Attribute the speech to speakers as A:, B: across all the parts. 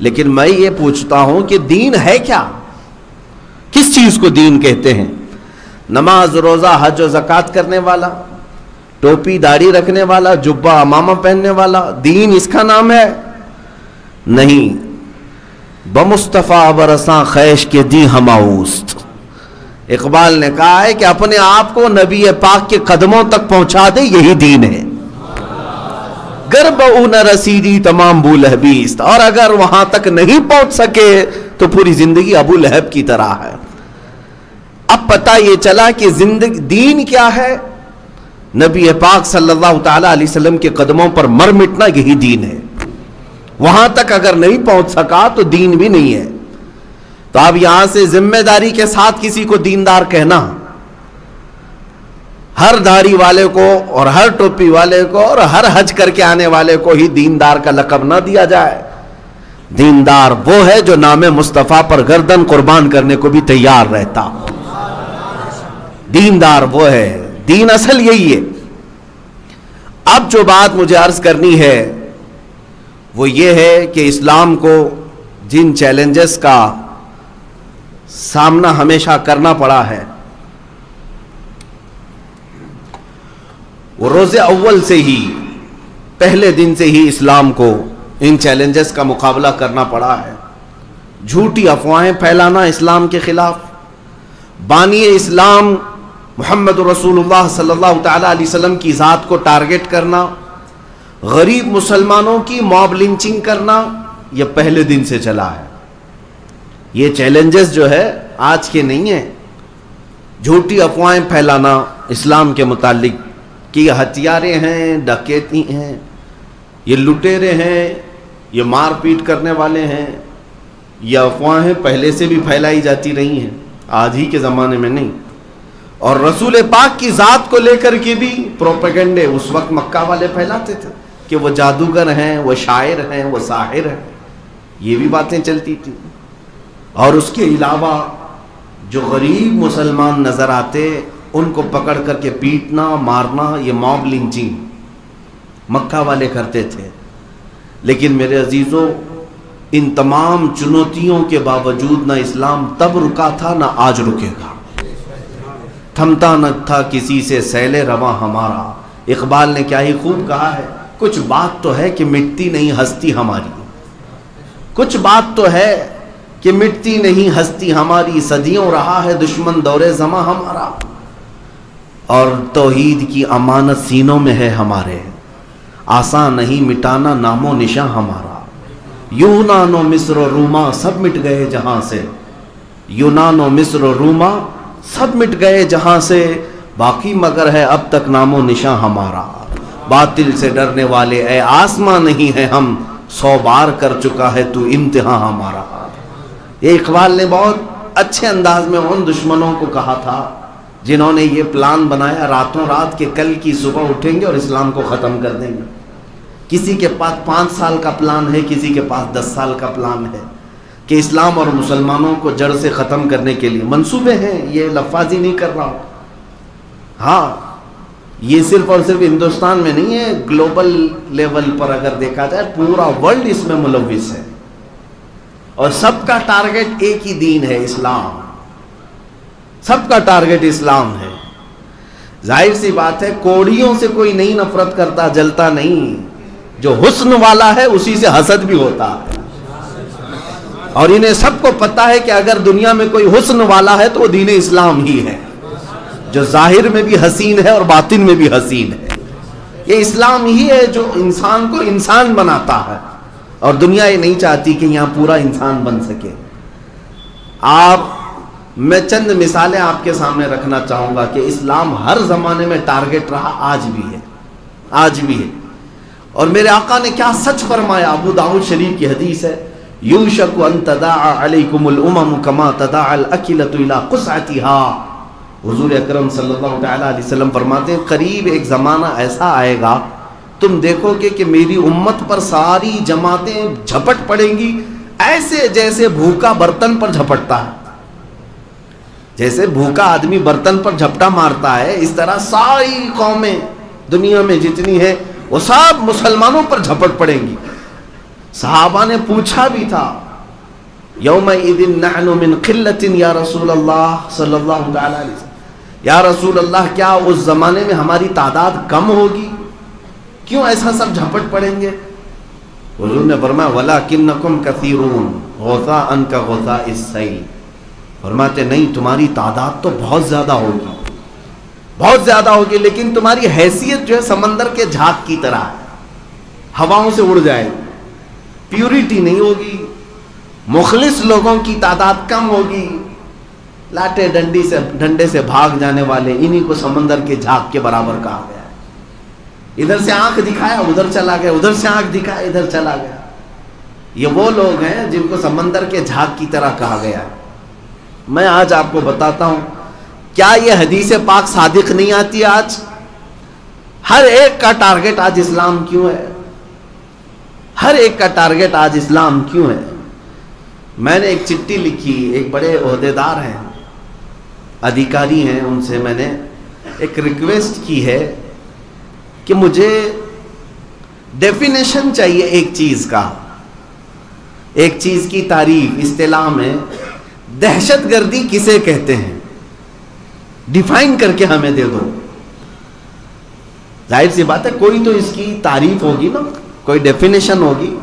A: لیکن میں یہ پوچھتا ہوں کہ دین ہے کیا؟ کس چیز کو دین کہتے ہیں؟ نماز روزہ حج و زکوٰۃ کرنے والا، ٹوپی داڑھی رکھنے والا، جبہ امامہ پہننے والا دین اس کا نام ہے؟ نہیں، بمصطفیٰ برساں خیش کے دی ہماؤست۔ اقبال نے کہا ہے کہ اپنے آپ کو نبی پاک کے قدموں تک پہنچا دے، یہی دین ہے۔ گرب او نہ رسیدی تمام بو لہبیست، اور اگر وہاں تک نہیں پہنچ سکے تو پوری زندگی ابو لہب کی طرح ہے۔ اب پتہ یہ چلا کہ زندگی دین کیا ہے؟ نبی پاک صلی اللہ تعالی علیہ وسلم کے قدموں پر مر مٹنا، یہی دین ہے۔ وہاں تک اگر نہیں پہنچ سکا تو دین بھی نہیں ہے۔ تو اب یہاں سے ذمہ داری کے ساتھ کسی کو دیندار کہنا، ہر داڑھی والے کو اور ہر ٹوپی والے کو اور ہر حج کر کے آنے والے کو ہی دیندار کا لقب نہ دیا جائے۔ دیندار وہ ہے جو نام مصطفیٰ پر گردن قربان کرنے کو بھی تیار رہتا۔ دیندار وہ ہے، دین اصل یہی ہے۔ اب جو بات مجھے عرض کرنی ہے وہ یہ ہے کہ اسلام کو جن چیلنجز کا سامنا ہمیشہ کرنا پڑا ہے، وہ روز اول سے ہی، پہلے دن سے ہی اسلام کو ان چیلنجز کا مقابلہ کرنا پڑا ہے۔ جھوٹی افواہیں پھیلانا اسلام کے خلاف، بانی اسلام محمد رسول اللہ صلی اللہ تعالی علیہ وسلم کی ذات کو ٹارگٹ کرنا، غریب مسلمانوں کی موب لنچنگ کرنا، یہ پہلے دن سے چلا ہے۔ یہ چیلنجز جو ہے آج کے نہیں ہیں۔ جھوٹی افواہیں پھیلانا اسلام کے متعلق کہ یہ ہتھیاریں ہیں، ڈکیتی ہیں، یہ لٹیرے ہیں، یہ مار پیٹ کرنے والے ہیں، یہ افواہیں پہلے سے بھی پھیلائی جاتی رہی ہیں، آج ہی کے زمانے میں نہیں۔ اور رسول پاک کی ذات کو لے کر کے بھی پروپیگنڈے اس وقت مکہ والے پھیلاتے تھے کہ وہ جادوگر ہیں، وہ شاعر ہیں، وہ ساحر ہیں، یہ بھی باتیں چلتی تھیں۔ اور اس کے علاوہ جو غریب مسلمان نظر آتے ان کو پکڑ کر کے پیٹنا، مارنا، یہ موب لنچنگ مکہ والے کرتے تھے۔ لیکن میرے عزیزوں، ان تمام چنوتیوں کے باوجود نہ اسلام تب رکا تھا نہ آج رکے گا۔ تھمتا نہ تھا کسی سے سیل رواں ہمارا۔ اقبال نے کیا ہی خوب کہا ہے، کچھ بات تو ہے کہ مٹتی نہیں ہستی ہماری، کچھ بات تو ہے کہ مٹتی نہیں ہستی ہماری، صدیوں رہا ہے دشمن دور زماں ہمارا، اور توحید کی امانت سینوں میں ہے ہمارے، آسان نہیں مٹانا نام و نشاں ہمارا۔ یونان و مصر و روما سب مٹ گئے جہاں سے، یونان و مصر و روما سب مٹ گئے جہاں سے، باقی مگر ہے اب تک نام و نشاں ہمارا۔ باطل سے ڈرنے والے اے آسماں نہیں ہے ہم، 100 بار کر چکا ہے تو امتحان ہمارا۔ یہ اقبال نے بہت اچھے انداز میں ان دشمنوں کو کہا تھا جنہوں نے یہ پلان بنایا راتوں رات کہ کل کی صبح اٹھیں گے اور اسلام کو ختم کر دیں گے۔ کسی کے پاس 5 سال کا پلان ہے، کسی کے پاس 10 سال کا پلان ہے کہ اسلام اور مسلمانوں کو جڑ سے ختم کرنے کے لیے منصوبے ہیں۔ یہ لفاظی نہیں کر رہا ہوں، ہاں یہ صرف اور صرف ہندوستان میں نہیں ہے، گلوبل لیول پر اگر دیکھا جائے پورا ورلڈ اس میں ملوث ہے، اور سب کا ٹارگٹ ایک ہی دین ہے، اسلام۔ سب کا ٹارگٹ اسلام ہے۔ ظاہر سی بات ہے کوڑیوں سے کوئی نہیں نفرت کرتا، جلتا نہیں، جو حسن والا ہے اسی سے حسد بھی ہوتا ہے۔ اور انہیں سب کو پتا ہے کہ اگر دنیا میں کوئی حسن والا ہے تو وہ دین اسلام ہی ہے، جو ظاہر میں بھی حسین ہے اور باطن میں بھی حسین ہے۔ یہ اسلام ہی ہے جو انسان کو انسان بناتا ہے، اور دنیا یہ نہیں چاہتی کہ یہاں پورا انسان بن سکے۔ میں چند مثالیں آپ کے سامنے رکھنا چاہوں گا کہ اسلام ہر زمانے میں ٹارگٹ رہا، آج بھی ہے، آج بھی ہے۔ اور میرے آقا نے کیا سچ فرمایا، ابو داؤد شریف کی حدیث ہے، یوشک ان تداعى علیکم الامم کما تداعى الاکلۃ الی قصعتها۔ حضور اکرم صلی اللہ تعالی علیہ وسلم فرماتے ہیں قریب ایک زمانہ ایسا آئے گا تم دیکھو گے کہ میری امت پر ساری جماعتیں جھپٹ پڑیں گی، ایسے جیسے بھوکا برتن پر جھپٹتا ہے، جیسے بھوکا آدمی برتن پر جھپٹا مارتا ہے، اس طرح ساری قومیں دنیا میں جتنی ہیں وہ سب مسلمانوں پر جھپٹ پڑیں گی۔ صحابہ نے پوچھا بھی تھا، یومئذ نحن من قلۃ یا رسول اللہ صلی اللہ علیہ وسلم، یا رسول اللہ کیا اس زمانے میں ہماری تعداد کم ہوگی؟ کیوں ایسا سب جھپٹ پڑیں گے؟ حضور نے فرمایا وَلَكِنَّكُمْ كَثِيرُونَ غُثَاءً كَغُثَاءِ السَّيْلِ، فرماتے نہیں تمہاری تعداد تو بہت زیادہ ہوگی، بہت زیادہ ہوگی، لیکن تمہاری حیثیت جو ہے سمندر کے جھاگ کی طرح ہے، ہواؤں سے اڑ جائے گی، پیوریٹی نہیں ہوگی، مخلص لوگوں کی تعداد کم ہوگی، لاٹے ڈنڈے سے بھاگ جانے والے انہی کو سمندر کے جھاگ کے برابر کہا گیا ہے۔ ادھر سے آنکھ دکھایا ادھر چلا گیا، ادھر سے آنکھ دکھایا ادھر چلا گیا، یہ وہ لوگ ہیں جن کو سمندر کے جھاگ کی طرح کہا گیا ہے۔ میں آج آپ کو بتاتا ہوں، کیا یہ حدیث پاک صادق نہیں آتی؟ آج ہر ایک کا ٹارگٹ آج اسلام کیوں ہے؟ ہر ایک کا ٹارگٹ آج اسلام کیوں ہے؟ میں نے ایک چٹھی لکھی، ایک بڑے عہدیدار ہیں، ادھیکاری ہیں، ان سے میں نے ایک ریکویسٹ کی ہے کہ مجھے ڈیفینیشن چاہیے ایک چیز کا، ایک چیز کی تعریف اصطلاح میں، دہشت گردی کسے کہتے ہیں، ڈیفائن کر کے ہمیں دے دو۔ ظاہر سی بات ہے کوئی تو اس کی تعریف ہوگی نا، کوئی ڈیفینیشن ہوگی۔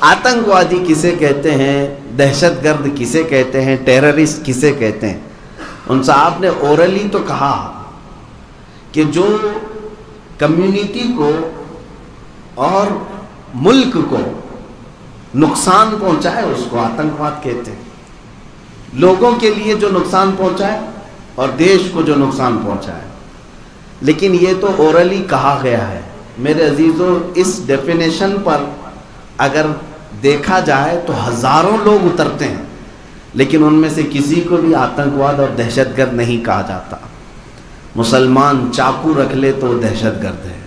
A: آتنکوادی کسے کہتے ہیں، دہشت گرد کسے کہتے ہیں، ٹیررسٹ کسے کہتے ہیں؟ ان صاحب نے اورلی تو کہا کہ جو کمیونٹی کو اور ملک کو نقصان پہنچائے اس کو آتنکواد کہتے ہیں، لوگوں کے لیے جو نقصان پہنچائے اور دیش کو جو نقصان پہنچائے۔ لیکن یہ تو اورلی کہا گیا ہے میرے عزیزوں، اس ڈیفینیشن پر اگر دیکھا جائے تو ہزاروں لوگ اترتے ہیں، لیکن ان میں سے کسی کو بھی آتنکواد اور دہشت گرد نہیں کہا جاتا۔ مسلمان چاقو رکھ لے تو دہشت گرد ہے،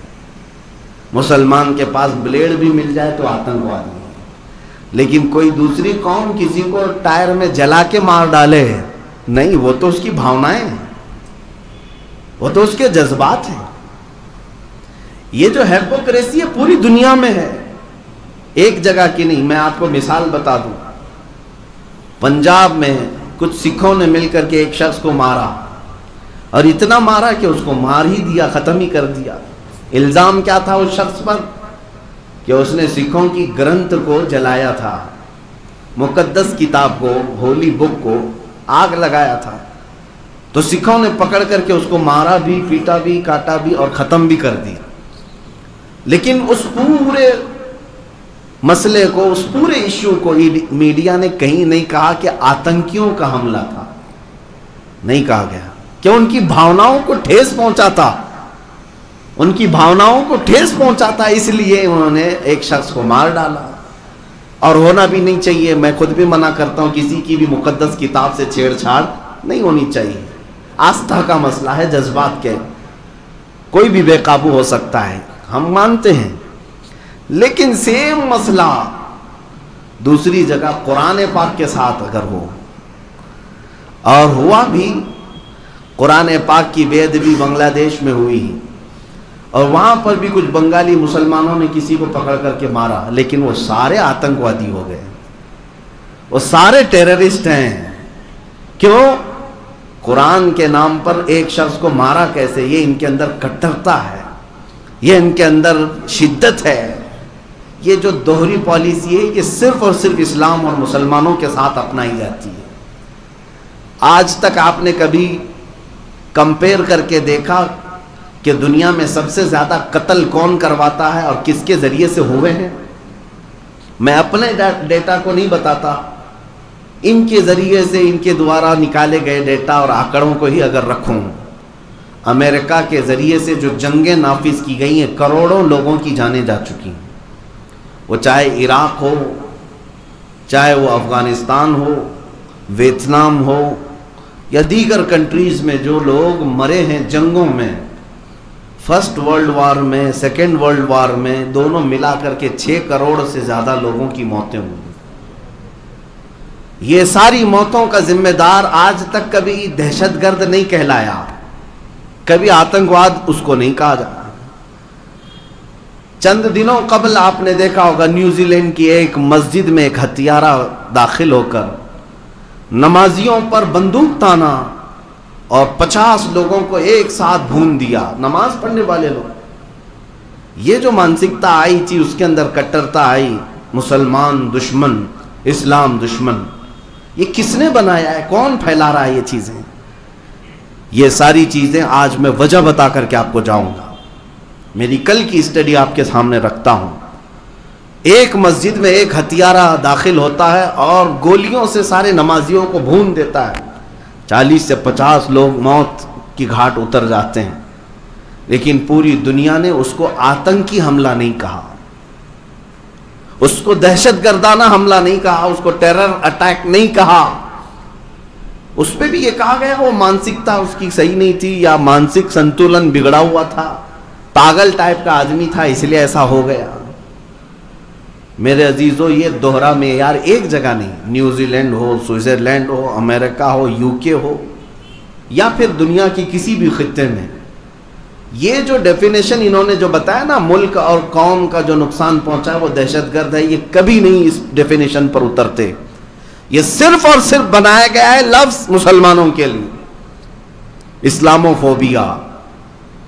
A: مسلمان کے پاس بلیڈ بھی مل جائے تو آتنکواد ہے، لیکن کوئی دوسری قوم کسی کو ٹائر میں جلا کے مار ڈالے نہیں، وہ تو اس کی بھاونائیں ہیں، وہ تو اس کے جذبات ہیں۔ یہ جو ہیپوکریسی ہے پوری دنیا میں ہے، ایک جگہ کی نہیں۔ میں آپ کو مثال بتا دوں، پنجاب میں کچھ سکھوں نے مل کر کے ایک شخص کو مارا، اور اتنا مارا کہ اس کو مار ہی دیا، ختم ہی کر دیا۔ الزام کیا تھا اس شخص پر؟ کہ اس نے سکھوں کی گرنتھ کو جلایا تھا، مقدس کتاب کو، ہولی بک کو آگ لگایا تھا۔ تو سکھوں نے پکڑ کر کے اس کو مارا بھی، پیٹا بھی، کاٹا بھی اور ختم بھی کر دیا۔ لیکن اس پورے مسئلے کو، اس پورے ایشو کو میڈیا نے کہیں نہیں کہا کہ آتنکیوں کا حملہ تھا، نہیں کہا گیا، کہ ان کی بھاوناؤں کو ٹھیس پہنچا تھا، ان کی بھاوناؤں کو ٹھیس پہنچا تھا، اس لیے انہوں نے ایک شخص کو مار ڈالا۔ اور ہونا بھی نہیں چاہیے، میں خود بھی منع کرتا ہوں، کسی کی بھی مقدس کتاب سے چھیڑ چھاڑ نہیں ہونی چاہیے۔ آستھا کا مسئلہ ہے، جذبات کے، کوئی بھی بے قابو ہو سکتا ہے، ہم مانتے ہیں۔ لیکن سیم مسئلہ دوسری جگہ قرآن پاک کے ساتھ اگر ہو، اور ہوا بھی، قرآن پاک کی بے ادبی بنگلہ دیش میں ہوئی، اور وہاں پر بھی کچھ بنگالی مسلمانوں نے کسی کو پکڑ کر کے مارا، لیکن وہ سارے آتنکوادی ہو گئے، وہ سارے ٹیررسٹ ہیں۔ کیوں؟ قرآن کے نام پر ایک شخص کو مارا کیسے؟ یہ ان کے اندر کٹرتا ہے، یہ ان کے اندر شدت ہے، یہ جو دوہری پالیسی ہے یہ صرف اور صرف اسلام اور مسلمانوں کے ساتھ اپنائی جاتی ہے۔ آج تک آپ نے کبھی کمپیئر کر کے دیکھا کہ دنیا میں سب سے زیادہ قتل کون کرواتا ہے اور کس کے ذریعے سے ہوئے ہیں؟ میں اپنے ڈیٹا کو نہیں بتاتا، ان کے ذریعے سے، ان کے دوارا نکالے گئے ڈیٹا اور آنکڑوں کو ہی اگر رکھوں، امریکہ کے ذریعے سے جو جنگیں نافذ کی گئی ہیں، کروڑوں لوگوں کی جانیں جا چکی ہیں، وہ چاہے عراق ہو، چاہے وہ افغانستان ہو، ویتنام ہو، یا دیگر کنٹریز میں جو لوگ مرے ہیں جنگوں میں، فرسٹ ورلڈ وار میں، سیکنڈ ورلڈ وار میں، دونوں ملا کر کے 6 کروڑ سے زیادہ لوگوں کی موتیں ہوئی۔ یہ ساری موتوں کا ذمہ دار آج تک کبھی دہشت گرد نہیں کہلایا، کبھی آتنکواد اس کو نہیں کہا جاتا۔ چند دنوں قبل آپ نے دیکھا ہوگا نیوزی لینڈ کی ایک مسجد میں ایک ہتھیارہ داخل ہو کر نمازیوں پر بندوق تانا اور 50 لوگوں کو ایک ساتھ بھون دیا، نماز پڑھنے والے لوگ۔ یہ جو مانسکتا آئی تھی، اس کے اندر کٹرتا آئی، مسلمان دشمن، اسلام دشمن، یہ کس نے بنایا ہے؟ کون پھیلا رہا ہے یہ چیزیں؟ یہ ساری چیزیں آج میں وجہ بتا کر کے آپ کو جاؤں گا۔ میری کل کی اسٹڈی آپ کے سامنے رکھتا ہوں۔ ایک مسجد میں ایک ہتھیارہ داخل ہوتا ہے اور گولیوں سے سارے نمازیوں کو بھون دیتا ہے، 40 سے 50 لوگ موت کی گھاٹ اتر جاتے ہیں، لیکن پوری دنیا نے اس کو آتنکی حملہ نہیں کہا، اس کو دہشت گردانہ حملہ نہیں کہا، اس کو ٹیرر اٹیک نہیں کہا۔ اس پہ بھی یہ کہا گیا وہ مانسکتا اس کی صحیح نہیں تھی، یا مانسک سنتولن بگڑا ہوا تھا، پاگل ٹائپ کا آدمی تھا، اس لیے ایسا ہو گیا۔ میرے عزیزو، یہ دوہرا معیار ایک جگہ نہیں، نیوزی لینڈ ہو، سوئٹزرلینڈ ہو، امریکہ ہو، UK ہو، یا پھر دنیا کی کسی بھی خطے میں، یہ جو ڈیفینیشن انہوں نے جو بتایا نا، ملک اور قوم کا جو نقصان پہنچا ہے وہ دہشت گرد ہے، یہ کبھی نہیں اس ڈیفینیشن پر اترتے۔ یہ صرف اور صرف بنایا گیا ہے لفظ مسلمانوں کے لیے۔ اسلاموفوبیا،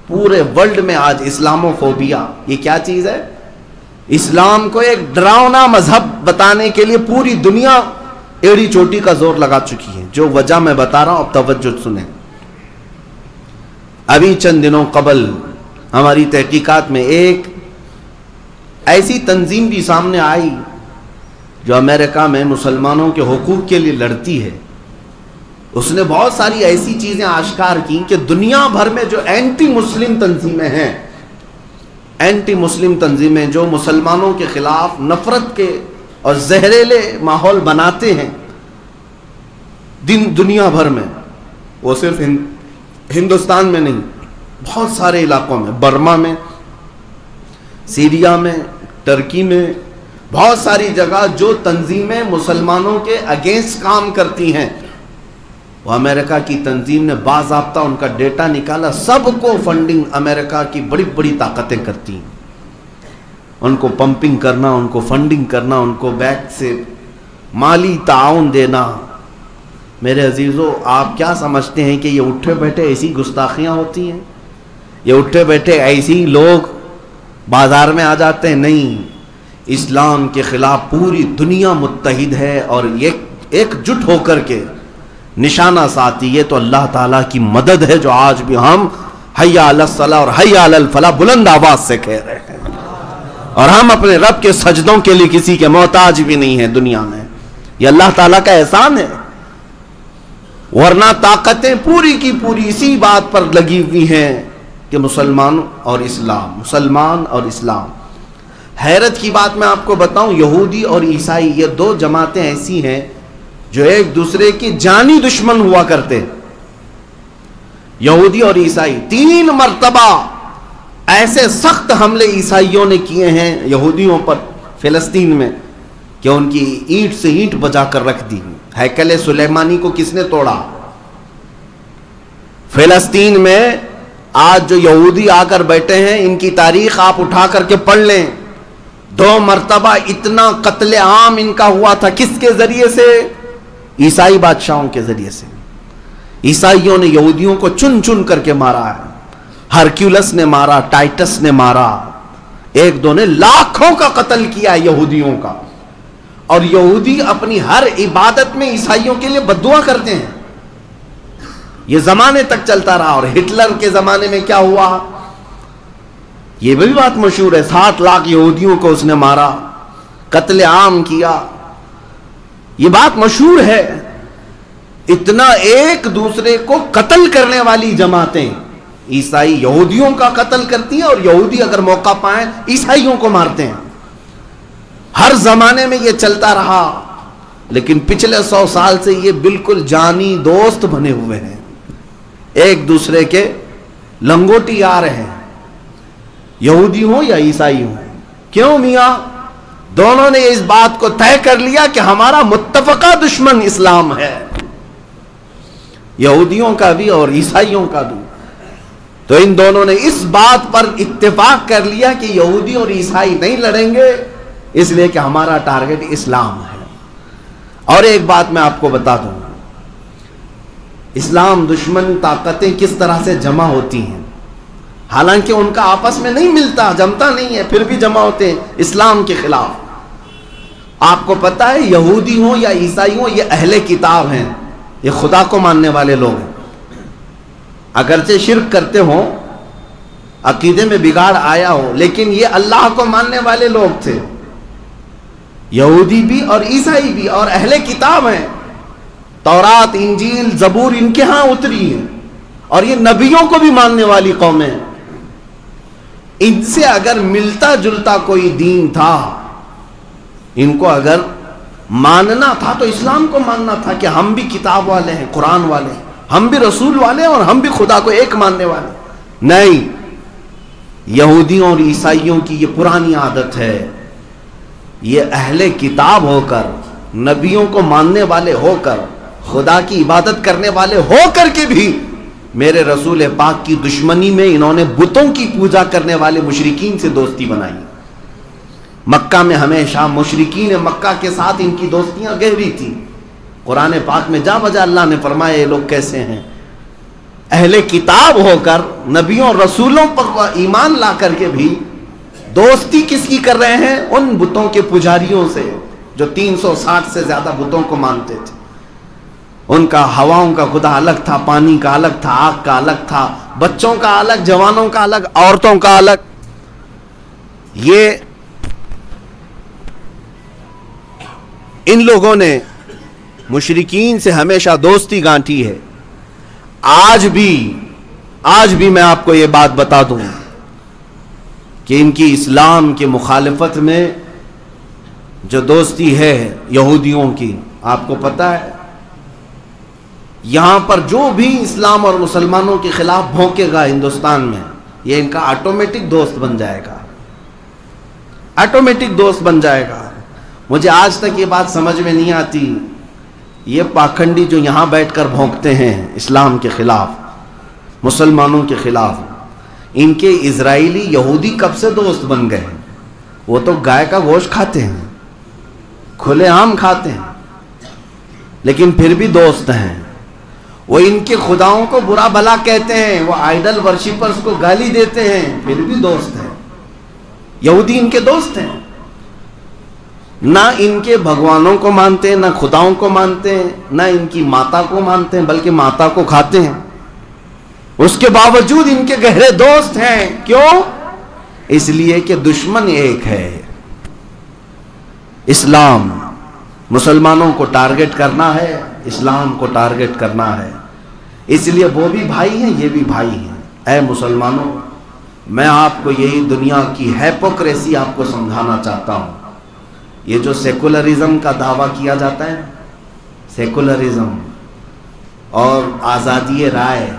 A: پورے ورلڈ میں آج اسلاموفوبیا یہ کیا چیز ہے؟ اسلام کو ایک ڈراؤنا مذہب بتانے کے لیے پوری دنیا ایڑی چوٹی کا زور لگا چکی ہے۔ جو وجہ میں بتا رہا ہوں اب توجہ سنیں۔ ابھی چند دنوں قبل ہماری تحقیقات میں ایک ایسی تنظیم بھی سامنے آئی جو امریکہ میں مسلمانوں کے حقوق کے لیے لڑتی ہے۔ اس نے بہت ساری ایسی چیزیں آشکار کی کہ دنیا بھر میں جو اینٹی مسلم تنظیمیں ہیں، اینٹی مسلم تنظیمیں جو مسلمانوں کے خلاف نفرت کے اور زہریلے ماحول بناتے ہیں دنیا بھر میں، وہ صرف ہندوستان میں نہیں، بہت سارے علاقوں میں، برما میں، سیریا میں، ٹرکی میں، بہت ساری جگہ جو تنظیمیں مسلمانوں کے اگینسٹ کام کرتی ہیں، وہ امریکہ کی تنظیم نے باضابطہ ان کا ڈیٹا نکالا، سب کو فنڈنگ امریکہ کی بڑی بڑی طاقتیں کرتی ہیں، ان کو پمپنگ کرنا، ان کو فنڈنگ کرنا، ان کو بیک سے مالی تعاون دینا۔ میرے عزیزو، آپ کیا سمجھتے ہیں کہ یہ اٹھے بیٹھے ایسی گستاخیاں ہوتی ہیں؟ یہ اٹھے بیٹھے ایسی لوگ بازار میں آ جاتے ہیں؟ نہیں، اسلام کے خلاف پوری دنیا متحد ہے اور ایک جٹ ہو کر کے نشانہ ساتھی۔ یہ تو اللہ تعالیٰ کی مدد ہے جو آج بھی ہم حی علی الصلاۃ اور حی علی الفلاح بلند آواز سے کہہ رہے ہیں، اور ہم اپنے رب کے سجدوں کے لیے کسی کے محتاج بھی نہیں ہیں دنیا میں۔ یہ اللہ تعالیٰ کا احسان ہے، ورنہ طاقتیں پوری کی پوری اسی بات پر لگی ہوئی ہیں کہ مسلمان اور اسلام، مسلمان اور اسلام۔ حیرت کی بات میں آپ کو بتاؤں، یہودی اور عیسائی یہ دو جماعتیں ایسی ہیں جو ایک دوسرے کی جانی دشمن ہوا کرتے۔ یہودی اور عیسائی 3 مرتبہ ایسے سخت حملے عیسائیوں نے کیے ہیں یہودیوں پر فلسطین میں کہ ان کی اینٹ سے اینٹ بجا کر رکھ دی۔ ہیکل سلیمانی کو کس نے توڑا؟ فلسطین میں آج جو یہودی آ کر بیٹھے ہیں، ان کی تاریخ آپ اٹھا کر کے پڑھ لیں، 2 مرتبہ اتنا قتل عام ان کا ہوا تھا۔ کس کے ذریعے سے؟ عیسائی بادشاہوں کے ذریعے سے۔ عیسائیوں نے یہودیوں کو چن چن کر کے مارا ہے، ہرکیولس نے مارا، ٹائٹس نے مارا، ایک دو نے لاکھوں کا قتل کیا ہے یہودیوں کا۔ اور یہودی اپنی ہر عبادت میں عیسائیوں کے لیے بددعا کرتے ہیں۔ یہ زمانے تک چلتا رہا۔ اور ہٹلر کے زمانے میں کیا ہوا؟ یہ بھی بات مشہور ہے، 60 لاکھ یہودیوں کو اس نے مارا، قتل عام کیا، یہ بات مشہور ہے۔ اتنا ایک دوسرے کو قتل کرنے والی جماعتیں، عیسائی یہودیوں کا قتل کرتی ہیں اور یہودی اگر موقع پائیں عیسائیوں کو مارتے ہیں۔ ہر زمانے میں یہ چلتا رہا، لیکن پچھلے 100 سال سے یہ بالکل جانی دوست بنے ہوئے ہیں، ایک دوسرے کے لنگوٹی آ رہے ہیں، یہودی ہوں یا عیسائی ہوں۔ کیوں میاں؟ دونوں نے اس بات کو طے کر لیا کہ ہمارا متفقہ دشمن اسلام ہے، یہودیوں کا بھی اور عیسائیوں کا بھی۔ تو ان دونوں نے اس بات پر اتفاق کر لیا کہ یہودی اور عیسائی نہیں لڑیں گے، اس لیے کہ ہمارا ٹارگٹ اسلام ہے۔ اور ایک بات میں آپ کو بتا دوں، اسلام دشمن طاقتیں کس طرح سے جمع ہوتی ہیں، حالانکہ ان کا آپس میں نہیں ملتا، جمتا نہیں ہے، پھر بھی جمع ہوتے ہیں اسلام کے خلاف۔ آپ کو پتا ہے یہودی ہوں یا عیسائی ہوں، یہ اہل کتاب ہیں، یہ خدا کو ماننے والے لوگ ہیں، اگرچہ شرک کرتے ہوں، عقیدے میں بگاڑ آیا ہو، لیکن یہ اللہ کو ماننے والے لوگ تھے، یہودی بھی اور عیسائی بھی، اور اہل کتاب ہیں۔ تورات، انجیل، زبور ان کے ہاں اتری ہے، اور یہ نبیوں کو بھی ماننے والی قومیں۔ ان سے اگر ملتا جلتا کوئی دین تھا، ان کو اگر ماننا تھا تو اسلام کو ماننا تھا کہ ہم بھی کتاب والے ہیں، قرآن والے ہیں، ہم بھی رسول والے ہیں، اور ہم بھی خدا کو ایک ماننے والے۔ نہیں، یہودیوں اور عیسائیوں کی یہ پرانی عادت ہے، یہ اہل کتاب ہو کر، نبیوں کو ماننے والے ہو کر، خدا کی عبادت کرنے والے ہو کر کے بھی میرے رسول پاک کی دشمنی میں انہوں نے بتوں کی پوجا کرنے والے مشرکین سے دوستی بنائی۔ مکہ میں ہمیشہ مشرکین مکہ کے ساتھ ان کی دوستیاں گہری تھی۔ قرآن پاک میں جا بجا اللہ نے فرمایا یہ لوگ کیسے ہیں، اہل کتاب ہو کر نبیوں اور رسولوں پر ایمان لا کر کے بھی دوستی کس کی کر رہے ہیں؟ ان بتوں کے پجاریوں سے جو 360 سے زیادہ بتوں کو مانتے تھے۔ ان کا ہواؤں کا خدا الگ تھا، پانی کا الگ تھا، آگ کا الگ تھا، بچوں کا الگ، جوانوں کا الگ، عورتوں کا الگ۔ یہ ان لوگوں نے مشرکین سے ہمیشہ دوستی گانٹھی ہے۔ آج بھی میں آپ کو یہ بات بتا دوں کہ ان کی اسلام کے مخالفت میں جو دوستی ہے یہودیوں کی، آپ کو پتا ہے یہاں پر جو بھی اسلام اور مسلمانوں کے خلاف بھونکے گا ہندوستان میں، یہ ان کا آٹومیٹک دوست بن جائے گا، آٹومیٹک دوست بن جائے گا۔ مجھے آج تک یہ بات سمجھ میں نہیں آتی، یہ پاکھنڈی جو یہاں بیٹھ کر بھونکتے ہیں اسلام کے خلاف، مسلمانوں کے خلاف، ان کے اسرائیلی یہودی کب سے دوست بن گئے؟ وہ تو گائے کا گوشت کھاتے ہیں، کھلے عام کھاتے ہیں، لیکن پھر بھی دوست ہیں۔ وہ ان کے خداؤں کو برا بھلا کہتے ہیں، وہ آئیڈل ورشپرز کو گالی دیتے ہیں، پھر بھی دوست ہیں۔ یہودی ان کے دوست ہیں، نہ ان کے بھگوانوں کو مانتے ہیں، نہ خداؤں کو مانتے ہیں، نہ ان کی ماتا کو مانتے ہیں، بلکہ ماتا کو کھاتے ہیں۔ اس کے باوجود ان کے گہرے دوست ہیں۔ کیوں؟ اس لیے کہ دشمن ایک ہے، اسلام۔ مسلمانوں کو ٹارگٹ کرنا ہے، اسلام کو ٹارگٹ کرنا ہے، اس لیے وہ بھی بھائی ہیں، یہ بھی بھائی ہیں۔ اے مسلمانوں، میں آپ کو یہی دنیا کی ہیپوکریسی آپ کو سمجھانا چاہتا ہوں۔ یہ جو سیکولرزم کا دعویٰ کیا جاتا ہے، سیکولرزم اور آزادی رائے،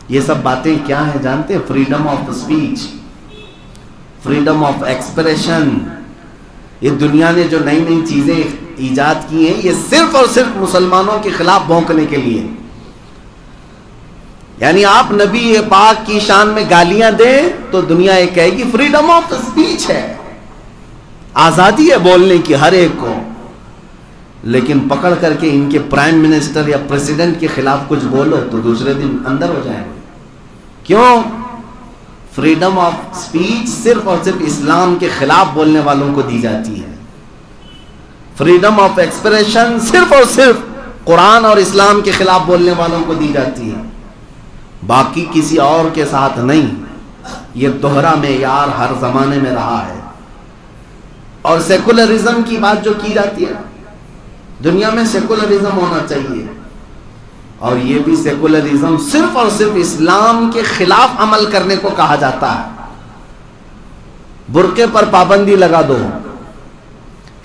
A: یہ سب باتیں کیا ہیں جانتے ہیں؟ Freedom of speech, freedom of expression. یہ دنیا نے جو نئی نئی چیزیں ایجاد کی ہیں، یہ صرف اور صرف مسلمانوں کے خلاف بھونکنے کے لیے۔ یعنی آپ نبی پاک کی شان میں گالیاں دیں تو دنیا یہ کہے گی فریڈم آف اسپیچ ہے، آزادی ہے بولنے کی ہر ایک کو، لیکن پکڑ کر کے ان کے پرائم منسٹر یا پریزیڈنٹ کے خلاف کچھ بولو تو دوسرے دن اندر ہو جائیں گے۔ کیوں؟ فریڈم آف اسپیچ صرف اور صرف اسلام کے خلاف بولنے والوں کو دی جاتی ہے، فریڈم آف ایکسپریشن صرف اور صرف قرآن اور اسلام کے خلاف بولنے والوں کو دی جاتی ہے، باقی کسی اور کے ساتھ نہیں۔ یہ دوہرا معیار ہر زمانے میں رہا ہے۔ اور سیکولرزم کی بات جو کی جاتی ہے، دنیا میں سیکولرزم ہونا چاہیے، اور یہ بھی سیکولرزم صرف اور صرف اسلام کے خلاف عمل کرنے کو کہا جاتا ہے۔ برقعے پر پابندی لگا دو،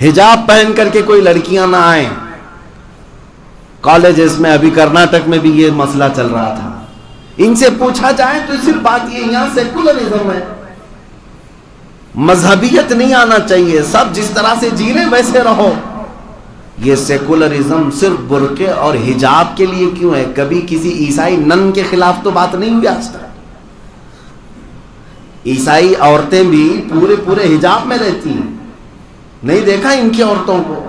A: حجاب پہن کر کے کوئی لڑکیاں نہ آئیں۔ کالجز میں ابھی کرناٹک میں بھی یہ مسئلہ چل رہا تھا، ان سے پوچھا جائے تو صرف بات یہ یہاں سیکولرزم ہے، مذہبیت نہیں آنا چاہیے، سب جس طرح سے جی رہے ویسے رہو۔ یہ سیکولرزم صرف برقعے اور حجاب کے لیے کیوں ہے؟ کبھی کسی عیسائی نن کے خلاف تو بات نہیں ہوئی آج تک، عیسائی عورتیں بھی پورے حجاب میں رہتی ہیں، نہیں دیکھا ان کی عورتوں کو؟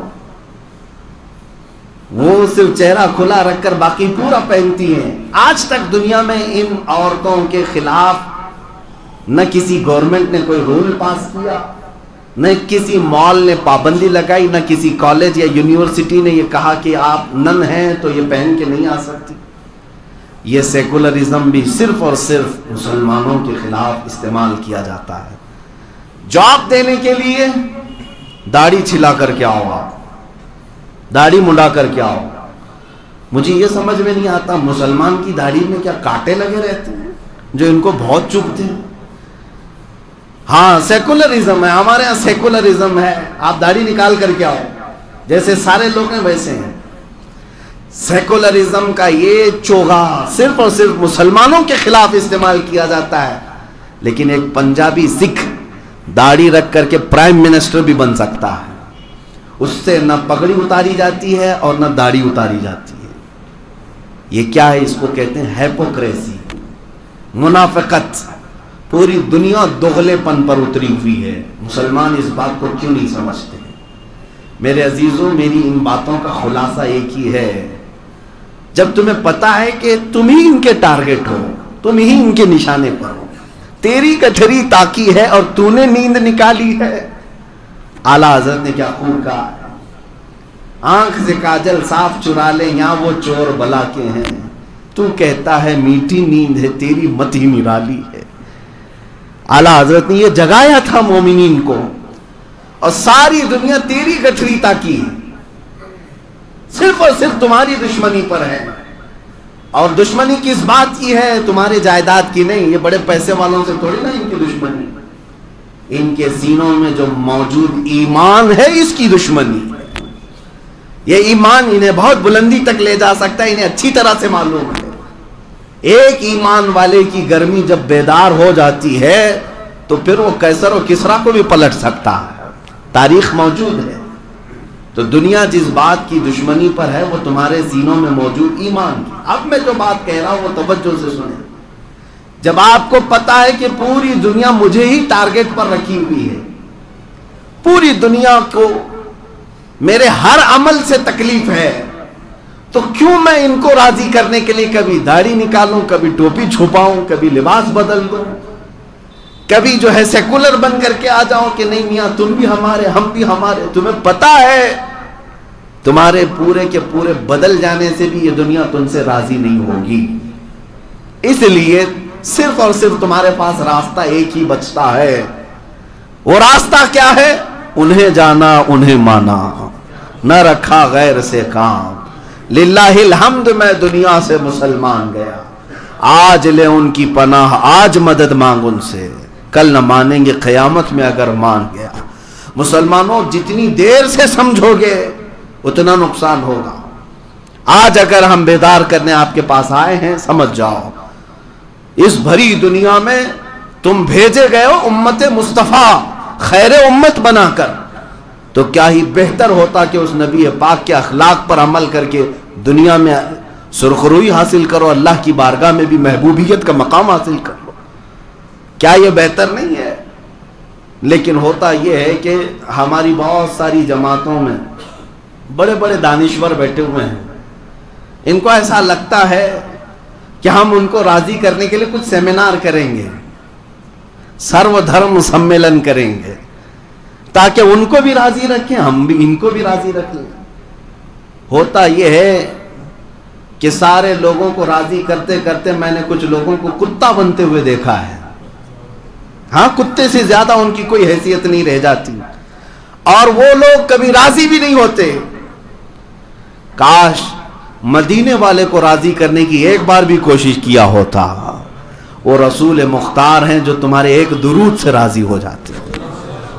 A: وہ صرف چہرہ کھلا رکھ کر باقی پورا پہنتی ہیں۔ آج تک دنیا میں ان عورتوں کے خلاف نہ کسی گورنمنٹ نے کوئی رول پاس کیا، نہ کسی مال نے پابندی لگائی، نہ کسی کالج یا یونیورسٹی نے یہ کہا کہ آپ نن ہیں تو یہ پہن کے نہیں آ سکتی۔ یہ سیکولرزم بھی صرف اور صرف مسلمانوں کے خلاف استعمال کیا جاتا ہے۔ جاب دینے کے لیے داڑھی چھلا کر کے آؤ، آپ داڑھی منڈا کر کے آؤ۔ مجھے یہ سمجھ میں نہیں آتا مسلمان کی داڑھی میں کیا کانٹے لگے رہتے ہیں جو ان کو بہت چبھتے ہیں؟ ہاں سیکولرزم ہے، ہمارے ہاں سیکولرزم ہے، آپ داڑھی نکال کر کے آؤ، جیسے سارے لوگ ہیں ویسے ہیں۔ سیکولرزم کا یہ چوغا صرف اور صرف مسلمانوں کے خلاف استعمال کیا جاتا ہے، لیکن ایک پنجابی سکھ داڑھی رکھ کر کے پرائم منسٹر بھی بن سکتا ہے، اس سے نہ پگڑی اتاری جاتی ہے اور نہ داڑھی اتاری جاتی ہے۔ یہ کیا ہے؟ اس کو کہتے ہیں ہیپوکریسی، منافقت۔ پوری دنیا دغلے پن پر اتری ہوئی ہے، مسلمان اس بات کو کیوں نہیں سمجھتے؟ میرے عزیزوں، میری ان باتوں کا خلاصہ ایک ہی ہے، جب تمہیں پتا ہے کہ تم ہی ان کے ٹارگٹ ہو، تم ہی ان کے نشانے پر ہو، تیری کٹھری تاکی ہے اور تو نے نیند نکالی ہے۔ اعلیٰ حضرت نے کیا خوب کہا ہے، آنکھ سے کاجل صاف چرا لے یہاں وہ چور بلا کے ہیں، تو کہتا ہے میٹھی نیند ہے تیری مت ہی نرالی ہے۔ اعلیٰ حضرت نے یہ جگایا تھا مومنین کو، اور ساری دنیا تیری گٹھری تاکی صرف اور صرف تمہاری دشمنی پر ہے، اور دشمنی کس بات کی ہے؟ تمہارے جائیداد کی نہیں، یہ بڑے پیسے والوں سے تھوڑی نا ان کی دشمنی، ان کے سینوں میں جو موجود ایمان ہے اس کی دشمنی ہے۔ یہ ایمان انہیں بہت بلندی تک لے جا سکتا ہے، انہیں اچھی طرح سے معلوم ہے۔ ایک ایمان والے کی گرمی جب بیدار ہو جاتی ہے تو پھر وہ قیصر و کسریٰ کو بھی پلٹ سکتا ہے، تاریخ موجود ہے۔ تو دنیا جس بات کی دشمنی پر ہے وہ تمہارے سینوں میں موجود ایمان کی۔ اب میں جو بات کہہ رہا ہوں وہ توجہ سے سنیں۔ جب آپ کو پتا ہے کہ پوری دنیا مجھے ہی ٹارگٹ پر رکھی ہوئی ہے، پوری دنیا کو میرے ہر عمل سے تکلیف ہے، تو کیوں میں ان کو راضی کرنے کے لیے کبھی داڑھی نکالوں، کبھی ٹوپی چھپاؤں، کبھی لباس بدل دوں، کبھی جو ہے سیکولر بن کر کے آ جاؤں کہ نہیں میاں تم بھی ہمارے ہم بھی ہمارے؟ تمہیں پتا ہے تمہارے پورے کے پورے بدل جانے سے بھی یہ دنیا تم سے راضی نہیں ہوگی، اس لیے صرف اور صرف تمہارے پاس راستہ ایک ہی بچتا ہے۔ وہ راستہ کیا ہے؟ انہیں جانا انہیں مانا، نہ رکھا غیر سے کام، للہ الحمد میں دنیا سے مسلمان گیا، آج لے ان کی پناہ، آج مدد مانگ ان سے، کل نہ مانیں گے قیامت میں اگر مان گیا۔ مسلمانوں جتنی دیر سے سمجھو گے اتنا نقصان ہوگا۔ آج اگر ہم بیدار کرنے آپ کے پاس آئے ہیں، سمجھ جاؤ اس بھری دنیا میں تم بھیجے گئے ہو امت مصطفیٰ خیر امت بنا کر، تو کیا ہی بہتر ہوتا کہ اس نبی پاک کے اخلاق پر عمل کر کے دنیا میں سرخروئی حاصل کرو، اللہ کی بارگاہ میں بھی محبوبیت کا مقام حاصل کر لو۔ کیا یہ بہتر نہیں ہے؟ لیکن ہوتا یہ ہے کہ ہماری بہت ساری جماعتوں میں بڑے بڑے دانشور بیٹھے ہوئے ہیں، ان کو ایسا لگتا ہے کہ ہم ان کو راضی کرنے کے لیے کچھ سیمینار کریں گے، سرو دھرم سمیلن کریں گے، تاکہ ان کو بھی راضی رکھیں، ہم بھی ان کو بھی راضی رکھ لیں۔ ہوتا یہ ہے کہ سارے لوگوں کو راضی کرتے کرتے میں نے کچھ لوگوں کو کتا بنتے ہوئے دیکھا ہے۔ ہاں، کتے سے زیادہ ان کی کوئی حیثیت نہیں رہ جاتی، اور وہ لوگ کبھی راضی بھی نہیں ہوتے۔ کاش مدینے والے کو راضی کرنے کی ایک بار بھی کوشش کیا ہوتا۔ وہ رسول مختار ہیں جو تمہارے ایک درود سے راضی ہو جاتے ہیں،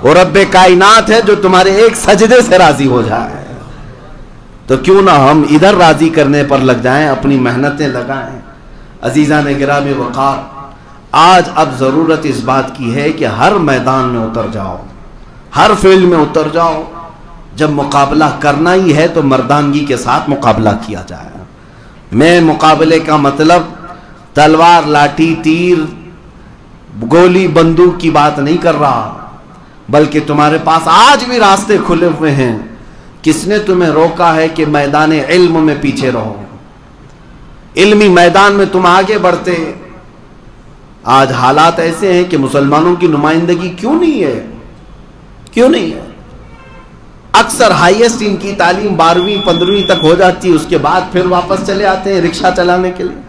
A: وہ رب کائنات ہے جو تمہارے ایک سجدے سے راضی ہو جائے۔ تو کیوں نہ ہم ادھر راضی کرنے پر لگ جائیں، اپنی محنتیں لگائیں۔ عزیزان گرامی وقار، آج اب ضرورت اس بات کی ہے کہ ہر میدان میں اتر جاؤ، ہر فیلڈ میں اتر جاؤ۔ جب مقابلہ کرنا ہی ہے تو مردانگی کے ساتھ مقابلہ کیا جائے۔ میں مقابلے کا مطلب تلوار لاٹھی تیر گولی بندوق کی بات نہیں کر رہا، بلکہ تمہارے پاس آج بھی راستے کھلے ہوئے ہیں. کس نے تمہیں روکا ہے کہ میدان علم میں پیچھے رہو؟ علمی میدان میں تم آگے بڑھتے. آج حالات ایسے ہیں کہ مسلمانوں کی نمائندگی کیوں نہیں ہے؟ کیوں نہیں ہے؟ اکثر ہائیسٹ ان کی تعلیم 12ویں 15ویں تک ہو جاتی ہے، اس کے بعد پھر واپس چلے آتے ہیں رکشہ چلانے کے لیے.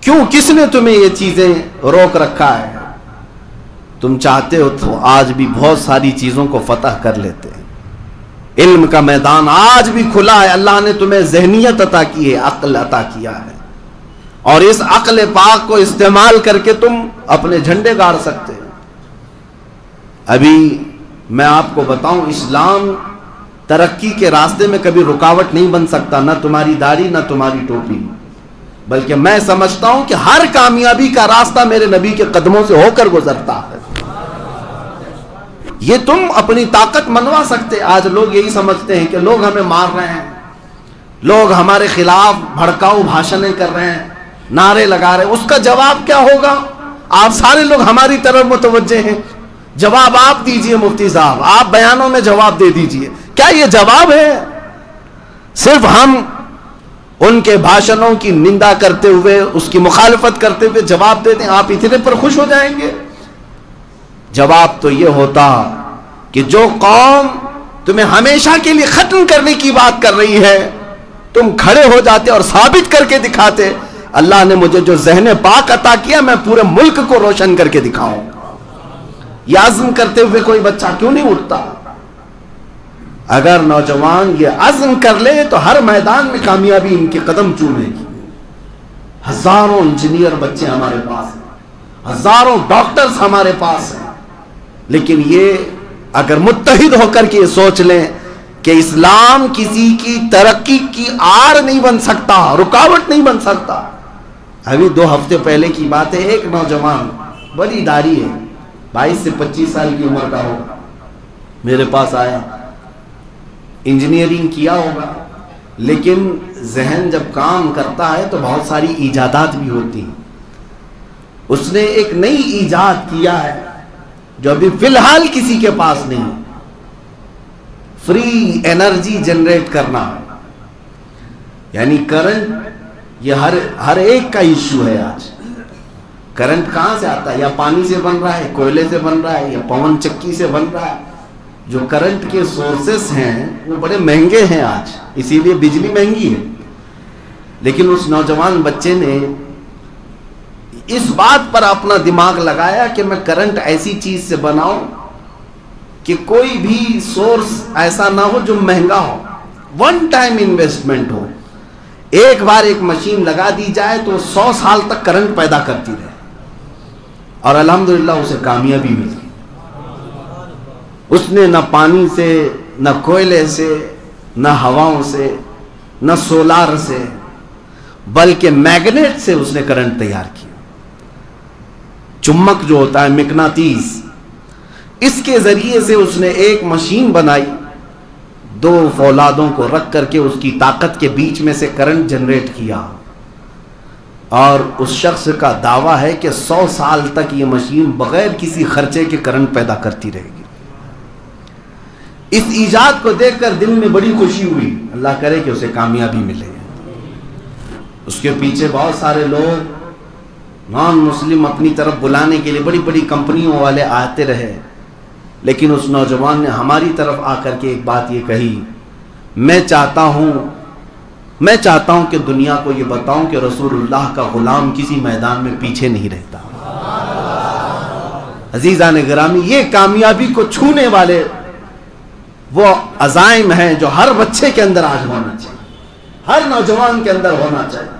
A: کیوں؟ کس نے تمہیں یہ چیزیں روک رکھا ہے؟ تم چاہتے ہو تو آج بھی بہت ساری چیزوں کو فتح کر لیتے ہیں. علم کا میدان آج بھی کھلا ہے. اللہ نے تمہیں ذہنیت عطا کی ہے، عقل عطا کیا ہے، اور اس عقل پاک کو استعمال کر کے تم اپنے جھنڈے گاڑ سکتے ہیں. ابھی میں آپ کو بتاؤں، اسلام ترقی کے راستے میں کبھی رکاوٹ نہیں بن سکتا، نہ تمہاری داڑھی نہ تمہاری ٹوپی. بلکہ میں سمجھتا ہوں کہ ہر کامیابی کا راستہ میرے نبی کے قدموں سے ہو کر گزرتا ہے. یہ تم اپنی طاقت منوا سکتے. آج لوگ یہی سمجھتے ہیں کہ لوگ ہمیں مار رہے ہیں، لوگ ہمارے خلاف بھڑکاؤ بھاشنیں کر رہے ہیں، نعرے لگا رہے ہیں. اس کا جواب کیا ہوگا؟ آپ سارے لوگ ہماری طرف متوجہ ہیں. جواب آپ دیجئے مفتی صاحب، آپ بیانوں میں جواب دے دیجئے. کیا یہ جواب ہے؟ صرف ہم ان کے بھاشنوں کی نندا کرتے ہوئے، اس کی مخالفت کرتے ہوئے جواب دیتے ہیں، آپ اتنے پر خوش ہو جائیں گے؟ جواب تو یہ ہوتا کہ جو قوم تمہیں ہمیشہ کے لیے ختم کرنے کی بات کر رہی ہے، تم کھڑے ہو جاتے اور ثابت کر کے دکھاتے، اللہ نے مجھے جو ذہن پاک عطا کیا میں پورے ملک کو روشن کر کے دکھاؤں. یہ عزم کرتے ہوئے کوئی بچہ کیوں نہیں اٹھتا؟ اگر نوجوان یہ عزم کر لے تو ہر میدان میں کامیابی ان کے قدم چومے گی. ہزاروں انجینئر بچے ہمارے پاس ہیں، ہزاروں ڈاکٹرز ہمارے پاس ہیں، لیکن یہ اگر متحد ہو کر کے یہ سوچ لیں کہ اسلام کسی کی ترقی کی آڑ نہیں بن سکتا، رکاوٹ نہیں بن سکتا. ابھی 2 ہفتے پہلے کی بات ہے، ایک نوجوان بڑی داڑھی ہے، 22 سے 25 سال کی عمر کا ہوگا، میرے پاس آیا. انجینئرنگ کیا ہوگا، لیکن ذہن جب کام کرتا ہے تو بہت ساری ایجادات بھی ہوتی ہیں. اس نے ایک نئی ایجاد کیا ہے جو ابھی فی الحال کسی کے پاس نہیں. فری انرجی جنریٹ کرنا، یعنی کرنٹ. یہ ہر ایک کا ایشو ہے آج. کرنٹ کہاں سے آتا ہے؟ یا پانی سے بن رہا ہے، کوئلے سے بن رہا ہے، یا پون چکی سے بن رہا ہے. جو کرنٹ کے سورسز ہیں وہ بڑے مہنگے ہیں آج، اسی لیے بجلی مہنگی ہے. لیکن اس نوجوان بچے نے اس بات پر اپنا دماغ لگایا کہ میں کرنٹ ایسی چیز سے بناؤں کہ کوئی بھی سورس ایسا نہ ہو جو مہنگا ہو، ون ٹائم انویسٹمنٹ ہو. ایک بار ایک مشین لگا دی جائے تو 100 سال تک کرنٹ پیدا کرتی رہے. اور الحمدللہ اسے کامیابی ملی. اس نے نہ پانی سے، نہ کوئلے سے، نہ ہواؤں سے، نہ سولار سے، بلکہ میگنیٹ سے اس نے کرنٹ تیار کیا. چمک جو ہوتا ہے، مقناطیس، اس کے ذریعے سے اس نے ایک مشین بنائی، 2 فولادوں کو رکھ کر کے اس کی طاقت کے بیچ میں سے کرنٹ جنریٹ کیا. اور اس شخص کا دعویٰ ہے کہ 100 سال تک یہ مشین بغیر کسی خرچے کے کرنٹ پیدا کرتی رہے گی. اس ایجاد کو دیکھ کر دل میں بڑی خوشی ہوئی. اللہ کرے کہ اسے کامیابی ملے. اس کے پیچھے بہت سارے لوگ نان مسلم اپنی طرف بلانے کے لیے بڑی بڑی کمپنیوں والے آتے رہے، لیکن اس نوجوان نے ہماری طرف آ کر کے ایک بات یہ کہی، میں چاہتا ہوں کہ دنیا کو یہ بتاؤں کہ رسول اللہ کا غلام کسی میدان میں پیچھے نہیں رہتا. عزیزان گرامی، یہ کامیابی کو چھونے والے وہ عزائم ہیں جو ہر بچے کے اندر آج ہونا چاہیے، ہر نوجوان کے اندر ہونا چاہیے.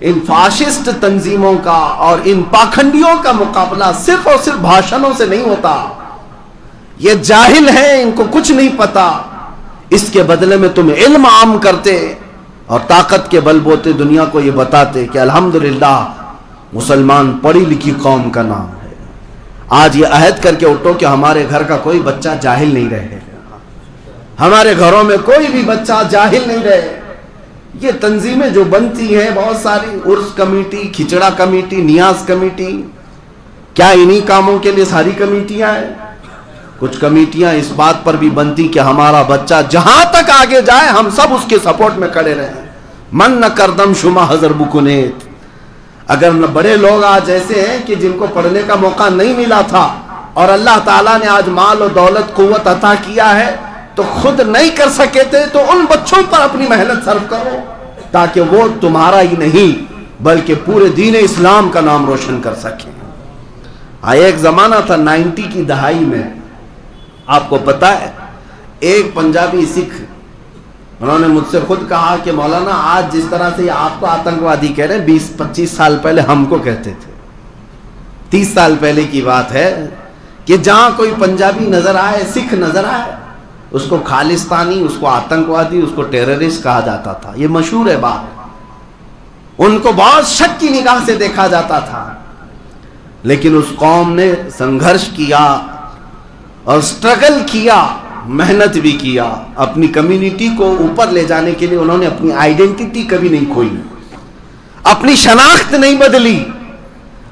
A: ان فاشسٹ تنظیموں کا اور ان پاکھنڈیوں کا مقابلہ صرف اور صرف بھاشنوں سے نہیں ہوتا. یہ جاہل ہیں، ان کو کچھ نہیں پتا. اس کے بدلے میں تم علم عام کرتے اور طاقت کے بل بوتے دنیا کو یہ بتاتے کہ الحمدللہ مسلمان پڑھی لکھی قوم کا نام ہے. آج یہ عہد کر کے اٹھو کہ ہمارے گھر کا کوئی بچہ جاہل نہیں رہے، ہمارے گھروں میں کوئی بھی بچہ جاہل نہیں رہے. یہ تنظیمیں جو بنتی ہیں بہت ساری، عرس کمیٹی، کھچڑا کمیٹی، نیاز کمیٹی، کیا انہی کاموں کے لیے ساری کمیٹیاں ہیں؟ کچھ کمیٹیاں اس بات پر بھی بنتی کہ ہمارا بچہ جہاں تک آگے جائے ہم سب اس کے سپورٹ میں کھڑے رہیں، من نہ کردم شما حضر بکنیت۔ اگر بڑے لوگ آج ایسے ہیں کہ جن کو پڑھنے کا موقع نہیں ملا تھا اور اللہ تعالیٰ نے آج مال و دولت قوت عطا کیا ہے تو خود نہیں کر سکے تھے، تو ان بچوں پر اپنی محنت صرف کرو تاکہ وہ تمہارا ہی نہیں بلکہ پورے دین اسلام کا نام روشن کر سکیں۔ ایک زمانہ تھا 90 کی دہائی میں، آپ کو پتا ہے ایک پنجابی سکھ، انہوں نے مجھ سے خود کہا کہ مولانا آج جس طرح سے آپ کو آتنکوادی کہہ رہے ہیں 20-25 سال پہلے ہم کو کہتے تھے۔ 30 سال پہلے کی بات ہے کہ جہاں کوئی پنجابی نظر آئے، سکھ نظر آئے، اس کو خالستانی، اس کو آتنکوادی، اس کو ٹیررسٹ کہا جاتا تھا۔ یہ مشہور ہے بات، ان کو بہت شک کی نگاہ سے دیکھا جاتا تھا۔ لیکن اس قوم نے سنگھرش کیا اور سٹرگل کیا، محنت بھی کیا، اپنی کمیونٹی کو اوپر لے جانے کے لیے انہوں نے اپنی آئیڈینٹی کبھی نہیں کھوئی، اپنی شناخت نہیں بدلی،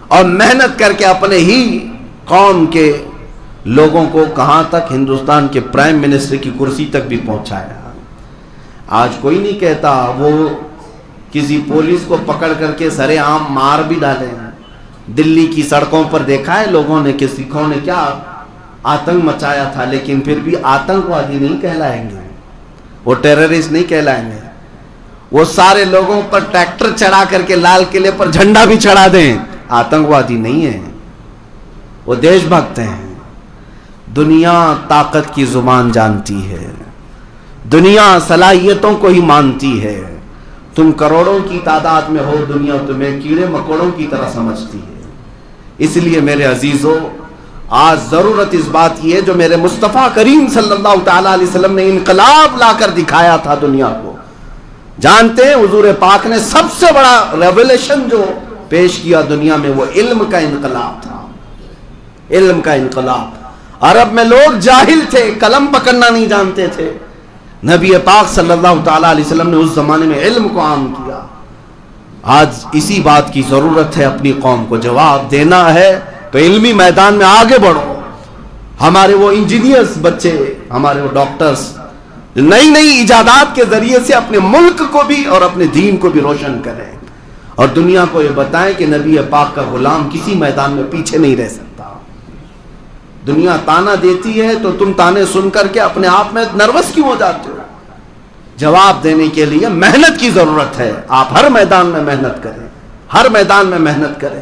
A: اور محنت کر کے اپنے ہی قوم کے لوگوں کو کہاں تک، ہندوستان کے پرائم منسٹر کی کرسی تک بھی پہنچایا۔ آج کوئی نہیں کہتا، وہ کسی پولیس کو پکڑ کر کے سرے عام مار بھی ڈالے ہیں۔ دلی کی سڑکوں پر دیکھا ہے لوگوں نے کہ سکھوں نے کیا آتنک مچایا تھا، لیکن پھر بھی آتنکوادی نہیں کہلائیں گے، وہ ٹیررسٹ نہیں کہلائیں گے۔ وہ سارے لوگوں پر ٹریکٹر چڑھا کر کے لال قلعے پر جھنڈا بھی چڑھا دیں، آتنکوادی نہیں ہیں، وہ دیش بھکت ہیں۔ دنیا طاقت کی زبان جانتی ہے، دنیا صلاحیتوں کو ہی مانتی ہے۔ تم کروڑوں کی تعداد میں ہو، دنیا تمہیں کیڑے مکوڑوں کی طرح سمجھتی ہے۔ اس لیے میرے عزیزو، آج ضرورت اس بات کی ہے جو میرے مصطفیٰ کریم صلی اللہ تعالیٰ علیہ وسلم نے انقلاب لا کر دکھایا تھا دنیا کو۔ جانتے ہیں حضور پاک نے سب سے بڑا ریولیشن جو پیش کیا دنیا میں، وہ علم کا انقلاب تھا، علم کا انقلاب۔ عرب میں لوگ جاہل تھے، قلم پکڑنا نہیں جانتے تھے، نبی پاک صلی اللہ تعالیٰ علیہ وسلم نے اس زمانے میں علم کو عام کیا۔ آج اسی بات کی ضرورت ہے، اپنی قوم کو جواب دینا ہے تو علمی میدان میں آگے بڑھو۔ ہمارے وہ انجینئرز بچے، ہمارے وہ ڈاکٹرز نئی نئی ایجادات کے ذریعے سے اپنے ملک کو بھی اور اپنے دین کو بھی روشن کریں، اور دنیا کو یہ بتائیں کہ نبی پاک کا غلام کسی میدان میں پیچھے نہیں رہ سکتا۔ دنیا تانا دیتی ہے تو تم تانے سن کر کے اپنے آپ میں نروس کیوں ہو جاتے ہو؟ جواب دینے کے لیے محنت کی ضرورت ہے۔ آپ ہر میدان میں محنت کریں، ہر میدان میں محنت کریں۔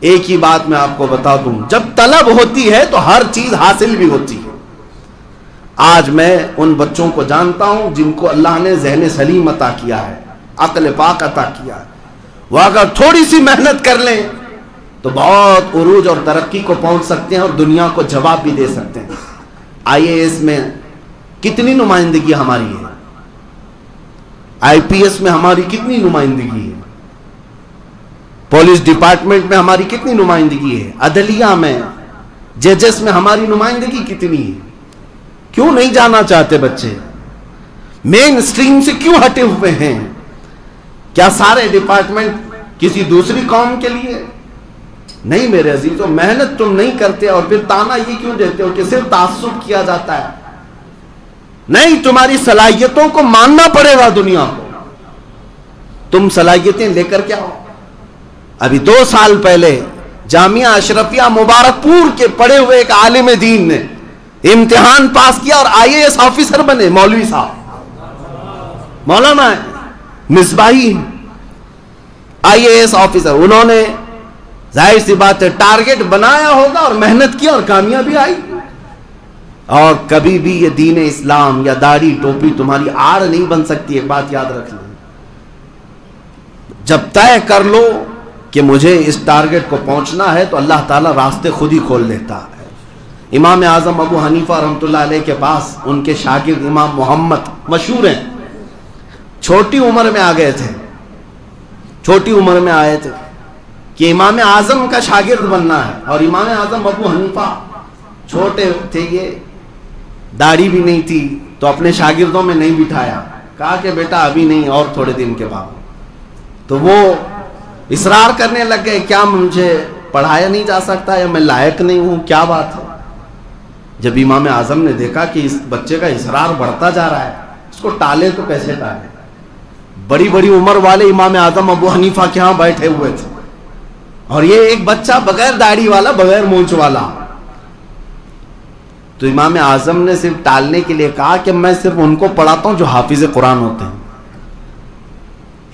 A: ایک ہی بات میں آپ کو بتا دوں، جب طلب ہوتی ہے تو ہر چیز حاصل بھی ہوتی ہے۔ آج میں ان بچوں کو جانتا ہوں جن کو اللہ نے ذہن سلیم عطا کیا ہے، عقل پاک عطا کیا ہے، وہ اگر تھوڑی سی محنت کر لیں تو بہت عروج اور ترقی کو پہنچ سکتے ہیں اور دنیا کو جواب بھی دے سکتے ہیں۔ IAS میں کتنی نمائندگی ہماری ہے، IPS میں ہماری کتنی نمائندگی ہے، پولیس ڈپارٹمنٹ میں ہماری کتنی نمائندگی ہے، عدلیہ میں، ججز میں ہماری نمائندگی کتنی ہے۔ کیوں نہیں جانا چاہتے بچے؟ مین سٹریم سے کیوں ہٹے ہوئے ہیں؟ کیا سارے ڈپارٹمنٹ کسی دوسری قوم کے لیے؟ نہیں میرے عزیزو، محنت تم نہیں کرتے اور پھر تانا یہ کیوں دیتے ہو کہ صرف تعصب کیا جاتا ہے؟ نہیں، تمہاری صلاحیتوں کو ماننا پڑے گا دنیا کو۔ تم صلاحیتیں لے کر کیا ہو؟ ابھی 2 سال پہلے جامعہ اشرفیہ مبارک پور کے پڑھے ہوئے ایک عالم دین نے امتحان پاس کیا اور IAS آفیسر بنے، مولوی صاحب، مولانا مصباحی IAS آفیسر۔ انہوں نے ظاہر سی بات ہے ٹارگٹ بنایا ہوگا اور محنت کی اور کامیابی آئی۔ اور کبھی بھی یہ دین اسلام یا داڑھی ٹوپی تمہاری آڑ نہیں بن سکتی، ایک بات یاد رکھ لیں۔ جب طے کر لو کہ مجھے اس ٹارگٹ کو پہنچنا ہے تو اللہ تعالیٰ راستے خود ہی کھول دیتا ہے۔ امام اعظم ابو حنیفہ رحمۃ اللہ علیہ کے پاس ان کے شاگرد امام محمد مشہور ہیں، چھوٹی عمر میں آ گئے تھے، چھوٹی عمر میں آئے تھے کہ امام اعظم کا شاگرد بننا ہے، اور امام اعظم ابو حنیفہ چھوٹے تھے، یہ داڑھی بھی نہیں تھی تو اپنے شاگردوں میں نہیں بٹھایا، کہا کہ بیٹا ابھی نہیں، اور تھوڑے دن کے بعد. تو وہ اصرار کرنے لگ گئے، کیا مجھے پڑھایا نہیں جا سکتا یا میں لائق نہیں ہوں، کیا بات ہے؟ جب امام اعظم نے دیکھا کہ اس بچے کا اصرار بڑھتا جا رہا ہے، اس کو ٹالے تو کیسے ٹالے. بڑی بڑی عمر والے امام اعظم ابو حنیفہ کے ہاں بیٹھے ہوئے تھے، اور یہ ایک بچہ بغیر داڑھی والا، بغیر مونچھ والا. تو امام اعظم نے صرف ٹالنے کے لیے کہا کہ میں صرف ان کو پڑھاتا ہوں جو حافظ قرآن ہوتے ہیں.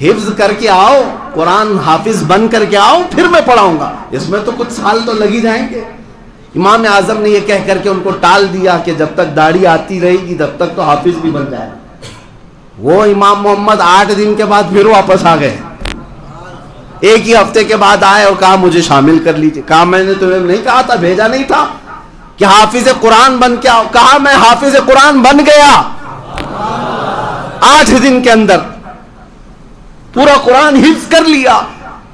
A: حفظ کر کے آؤ، قرآن حافظ بن کر کے آؤ، پھر میں پڑھاؤں گا. اس میں تو کچھ سال تو لگ ہی جائیں گے. امام اعظم نے یہ کہہ کر کے ان کو ٹال دیا کہ جب تک داڑھی آتی رہے گی تب تک تو حافظ بھی بن جائے. وہ امام محمد 8 دن کے بعد پھر واپس آ گئے. ایک ہی ہفتے کے بعد آئے اور کہا مجھے شامل کر لیجیے. کہا میں نے تمہیں نہیں کہا تھا، بھیجا نہیں تھا کہ حافظ قرآن بن کے آؤ؟ کہا میں حافظ قرآن بن گیا. 8 دن کے اندر پورا قرآن حفظ کر لیا.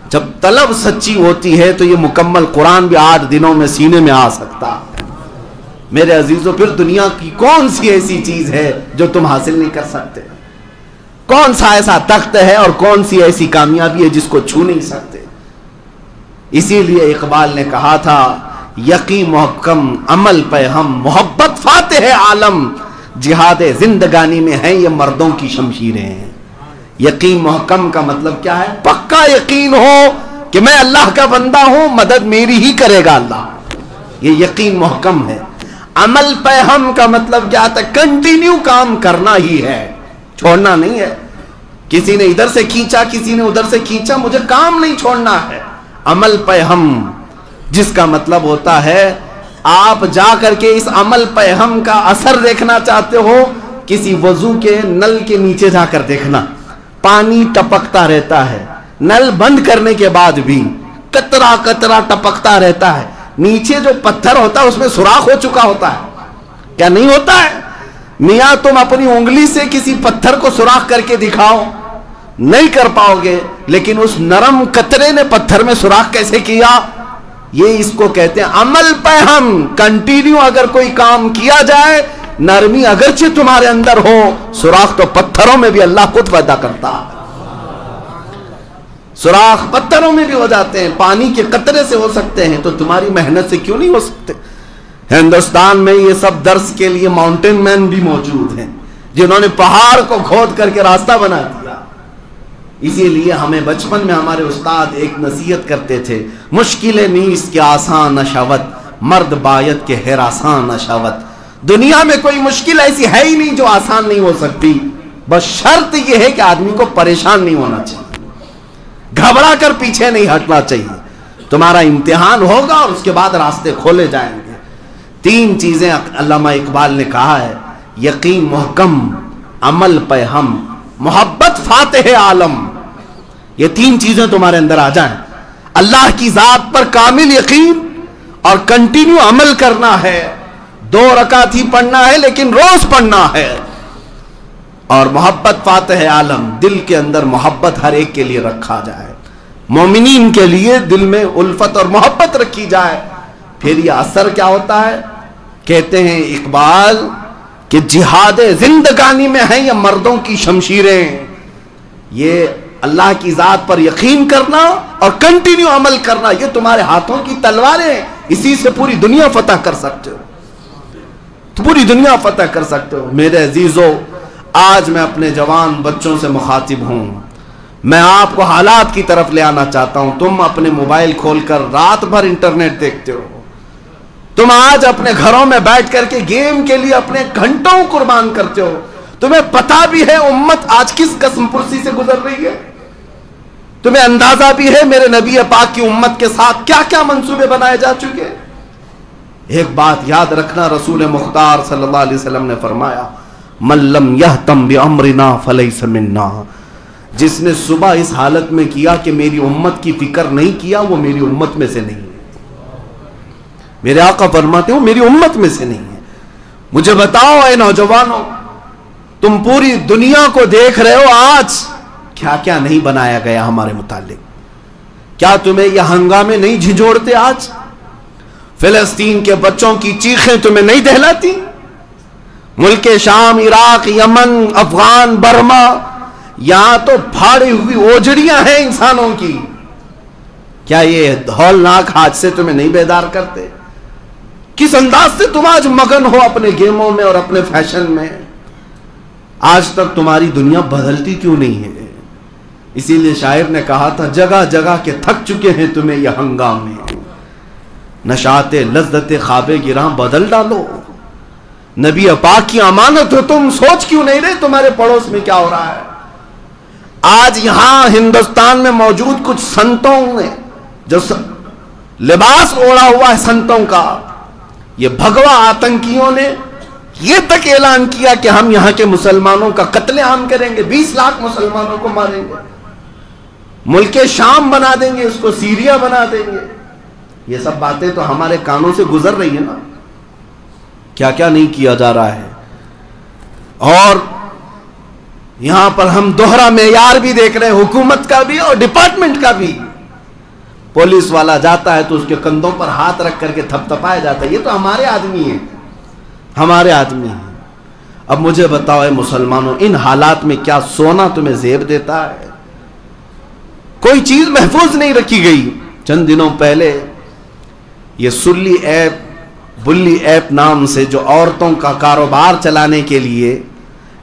A: جب طلب سچی ہوتی ہے تو یہ مکمل قرآن بھی 8 دنوں میں سینے میں آ سکتا. میرے عزیزوں، پھر دنیا کی کون سی ایسی چیز ہے جو تم حاصل نہیں کر سکتے؟ کون سا ایسا تخت ہے اور کون سی ایسی کامیابی ہے جس کو چھو نہیں سکتے؟ اسی لیے اقبال نے کہا تھا، یقین محکم عمل پہ ہم، محبت فاتح عالم، جہاد زندگانی میں ہیں یہ مردوں کی شمشیریں. یقین محکم کا مطلب کیا ہے؟ پکا یقین ہو کہ میں اللہ کا بندہ ہوں، مدد میری ہی کرے گا اللہ. یہ یقین محکم ہے. عمل پہ ہم کا مطلب کیا تھا؟ کنٹینیو کام کرنا ہی ہے، چھوڑنا نہیں ہے. کسی نے ادھر سے کھینچا، کسی نے ادھر سے کھینچا، مجھے کام نہیں چھوڑنا ہے. عمل پہ ہم، جس کا مطلب ہوتا ہے آپ جا کر کے اس عمل پہ ہم کا اثر دیکھنا چاہتے ہو، کسی وضو کے نل کے نیچے جا کر دیکھنا. پانی ٹپکتا رہتا ہے، نل بند کرنے کے بعد بھی قطرہ قطرہ ٹپکتا رہتا ہے. نیچے جو پتھر ہوتا ہے اس میں سوراخ ہو چکا ہوتا ہے، کیا نہیں ہوتا ہے؟ میاں تم اپنی انگلی سے کسی پتھر کو سوراخ کر کے دکھاؤ، نہیں کر پاؤ گے. لیکن اس نرم قطرے نے پتھر میں سوراخ کیسے کیا؟ یہ اس کو کہتے ہیں عمل پہ ہم. کنٹینیو اگر کوئی کام کیا جائے، نرمی اگرچہ تمہارے اندر ہو، سوراخ تو پتھروں میں بھی اللہ خود پیدا کرتا ہے. سوراخ پتھروں میں بھی ہو جاتے ہیں، پانی کے قطرے سے ہو سکتے ہیں، تو تمہاری محنت سے کیوں نہیں ہو سکتے؟ ہندوستان میں یہ سب درس کے لیے ماؤنٹین مین بھی موجود ہیں جنہوں نے پہاڑ کو کھود کر کے راستہ بنا دیا. اسی لیے ہمیں بچپن میں ہمارے استاد ایک نصیحت کرتے تھے، مشکلیں نیست کے آسان نشاوت، مرد باید کے ہراسان نشاوت. دنیا میں کوئی مشکل ایسی ہے ہی نہیں جو آسان نہیں ہو سکتی، بس شرط یہ ہے کہ آدمی کو پریشان نہیں ہونا چاہیے، گھبرا کر پیچھے نہیں ہٹنا چاہیے. تمہارا امتحان ہوگا اور اس کے بعد راستے کھولے جائیں گے. 3 چیزیں علامہ اقبال نے کہا ہے، یقین محکم، عمل پہ ہم، محبت فاتح عالم. یہ 3 چیزیں تمہارے اندر آ جائیں، اللہ کی ذات پر کامل یقین اور کنٹینیو عمل کرنا ہے. 2 رکعت ہی پڑھنا ہے لیکن روز پڑھنا ہے. اور محبت فاتح عالم، دل کے اندر محبت ہر ایک کے لیے رکھا جائے، مومنین کے لیے دل میں الفت اور محبت رکھی جائے. پھر یہ اثر کیا ہوتا ہے؟ کہتے ہیں اقبال کہ جہاد زندگانی میں ہیں یہ مردوں کی شمشیریں. یہ اللہ کی ذات پر یقین کرنا اور کنٹینیو عمل کرنا، یہ تمہارے ہاتھوں کی تلواریں. اسی سے پوری دنیا فتح کر سکتے ہو، تو پوری دنیا فتح کر سکتے ہو. میرے عزیزو، آج میں اپنے جوان بچوں سے مخاطب ہوں. میں آپ کو حالات کی طرف لے آنا چاہتا ہوں. تم اپنے موبائل کھول کر رات بھر انٹرنیٹ دیکھتے ہو. تم آج اپنے گھروں میں بیٹھ کر کے گیم کے لیے اپنے گھنٹوں قربان کرتے ہو. تمہیں پتا بھی ہے امت آج کس قسم پرسی سے گزر رہی ہے. تمہیں اندازہ بھی ہے میرے نبی پاک کی امت کے ساتھ کیا کیا منصوبے بنائے جا چکے. ایک بات یاد رکھنا، رسول مختار صلی اللہ علیہ وسلم نے فرمایا، من لم یہتم بامرنا فلیس منا. جس نے صبح اس حالت میں کیا کہ میری امت کی فکر نہیں کیا، وہ میری امت میں سے نہیں ہے. میرے آقا فرماتے ہو میری امت میں سے نہیں ہے. مجھے بتاؤ اے نوجوانوں، تم پوری دنیا کو دیکھ رہے ہو، آج کیا کیا نہیں بنایا گیا ہمارے متعلق. کیا تمہیں یہ ہنگامے نہیں جھنجھوڑتے؟ آج فلسطین کے بچوں کی چیخیں تمہیں نہیں دہلاتی؟ ملک شام، عراق، یمن، افغان، برما، یہاں تو پھاڑی ہوئی اوجڑیاں ہیں انسانوں کی. کیا یہ ہولناک حادثے تمہیں نہیں بیدار کرتے؟ کس انداز سے تم آج مگن ہو اپنے گیموں میں اور اپنے فیشن میں؟ آج تک تمہاری دنیا بدلتی کیوں نہیں ہے؟ اسی لیے شاعر نے کہا تھا، جگہ جگہ کے تھک چکے ہیں تمہیں یہ ہنگامے، نشاط لذت خواب گراں بدل ڈالو. نبی پاک کی امانت ہو تم، سوچ کیوں نہیں رہے تمہارے پڑوس میں کیا ہو رہا ہے؟ آج یہاں ہندوستان میں موجود کچھ سنتوں نے جو لباس اوڑا ہوا ہے سنتوں کا، یہ بھگوا آتنکیوں نے یہ تک اعلان کیا کہ ہم یہاں کے مسلمانوں کا قتل عام کریں گے، 20 لاکھ مسلمانوں کو ماریں گے، ملک شام بنا دیں گے، اس کو سیریا بنا دیں گے. یہ سب باتیں تو ہمارے کانوں سے گزر رہی ہیں نا. کیا کیا نہیں کیا جا رہا ہے. اور یہاں پر ہم دوہرا معیار بھی دیکھ رہے ہیں، حکومت کا بھی اور ڈپارٹمنٹ کا بھی. پولیس والا جاتا ہے تو اس کے کندھوں پر ہاتھ رکھ کر کے تھپ تھپایا جاتا ہے، یہ تو ہمارے آدمی ہیں، ہمارے آدمی ہیں. اب مجھے بتاؤ اے مسلمانوں، ان حالات میں کیا سونا تمہیں زیب دیتا ہے؟ کوئی چیز محفوظ نہیں رکھی گئی. چند دنوں پہلے یہ سلی ایپ، بلی ایپ نام سے جو عورتوں کا کاروبار چلانے کے لیے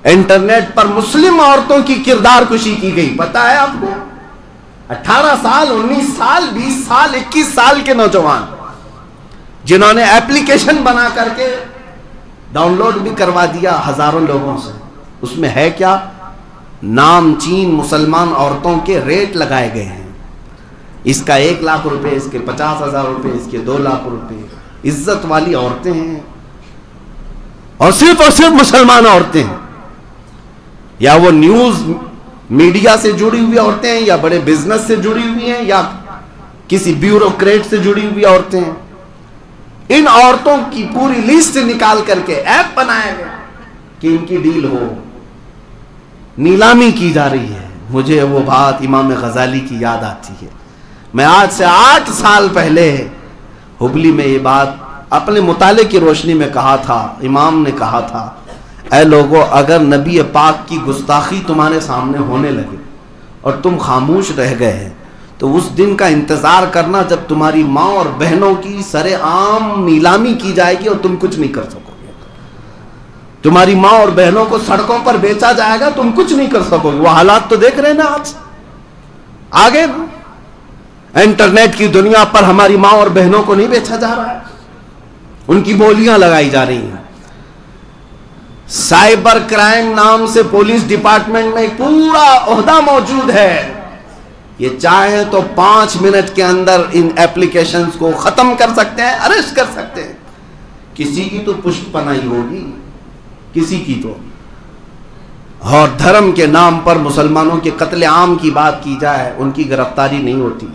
A: انٹرنیٹ پر مسلم عورتوں کی کردار کشی کی گئی. پتا ہے آپ کو؟ 18 سال، 19 سال، 20 سال، 21 سال کے نوجوان جنہوں نے ایپلیکیشن بنا کر کے ڈاؤن لوڈ بھی کروا دیا ہزاروں لوگوں سے. اس میں ہے کیا؟ نام چین مسلمان عورتوں کے ریٹ لگائے گئے ہیں. اس کا 1 لاکھ روپے، اس کے 50,000 روپے، اس کے 2 لاکھ روپے. عزت والی عورتیں ہیں اور صرف مسلمان عورتیں ہیں، یا وہ نیوز میڈیا سے جڑی ہوئی عورتیں ہیں، یا بڑے بزنس سے جڑی ہوئی ہیں، یا کسی بیوروکریٹ سے جڑی ہوئی عورتیں ہیں. ان عورتوں کی پوری لسٹ نکال کر کے ایپ بنایا گیا کہ ان کی ڈیل ہو. نیلامی کی جا رہی ہے. مجھے وہ بات امام غزالی کی یاد آتی ہے. میں آج سے 8 سال پہلے ہبلی میں یہ بات اپنے مطالعے کی روشنی میں کہا تھا. امام نے کہا تھا، اے لوگو، اگر نبی پاک کی گستاخی تمہارے سامنے ہونے لگے اور تم خاموش رہ گئے تو اس دن کا انتظار کرنا جب تمہاری ماں اور بہنوں کی سر عام نیلامی کی جائے گی اور تم کچھ نہیں کر سکو گے. تمہاری ماں اور بہنوں کو سڑکوں پر بیچا جائے گا، تم کچھ نہیں کر سکو گے. وہ حالات تو دیکھ رہے ہیں نا آج آگے. انٹرنیٹ کی دنیا پر ہماری ماں اور بہنوں کو نہیں بیچا جا رہا ہے، ان کی بولیاں لگائی جا رہی ہیں. سائبر کرائم نام سے پولیس ڈپارٹمنٹ میں ایک پورا عہدہ موجود ہے. یہ چاہیں تو 5 منٹ کے اندر ان ایپلیکیشنز کو ختم کر سکتے ہیں، اریسٹ کر سکتے ہیں. کسی کی تو پشت پناہی ہوگی، کسی کی تو. اور دھرم کے نام پر مسلمانوں کے قتل عام کی بات کی جائے، ان کی گرفتاری نہیں ہوتی.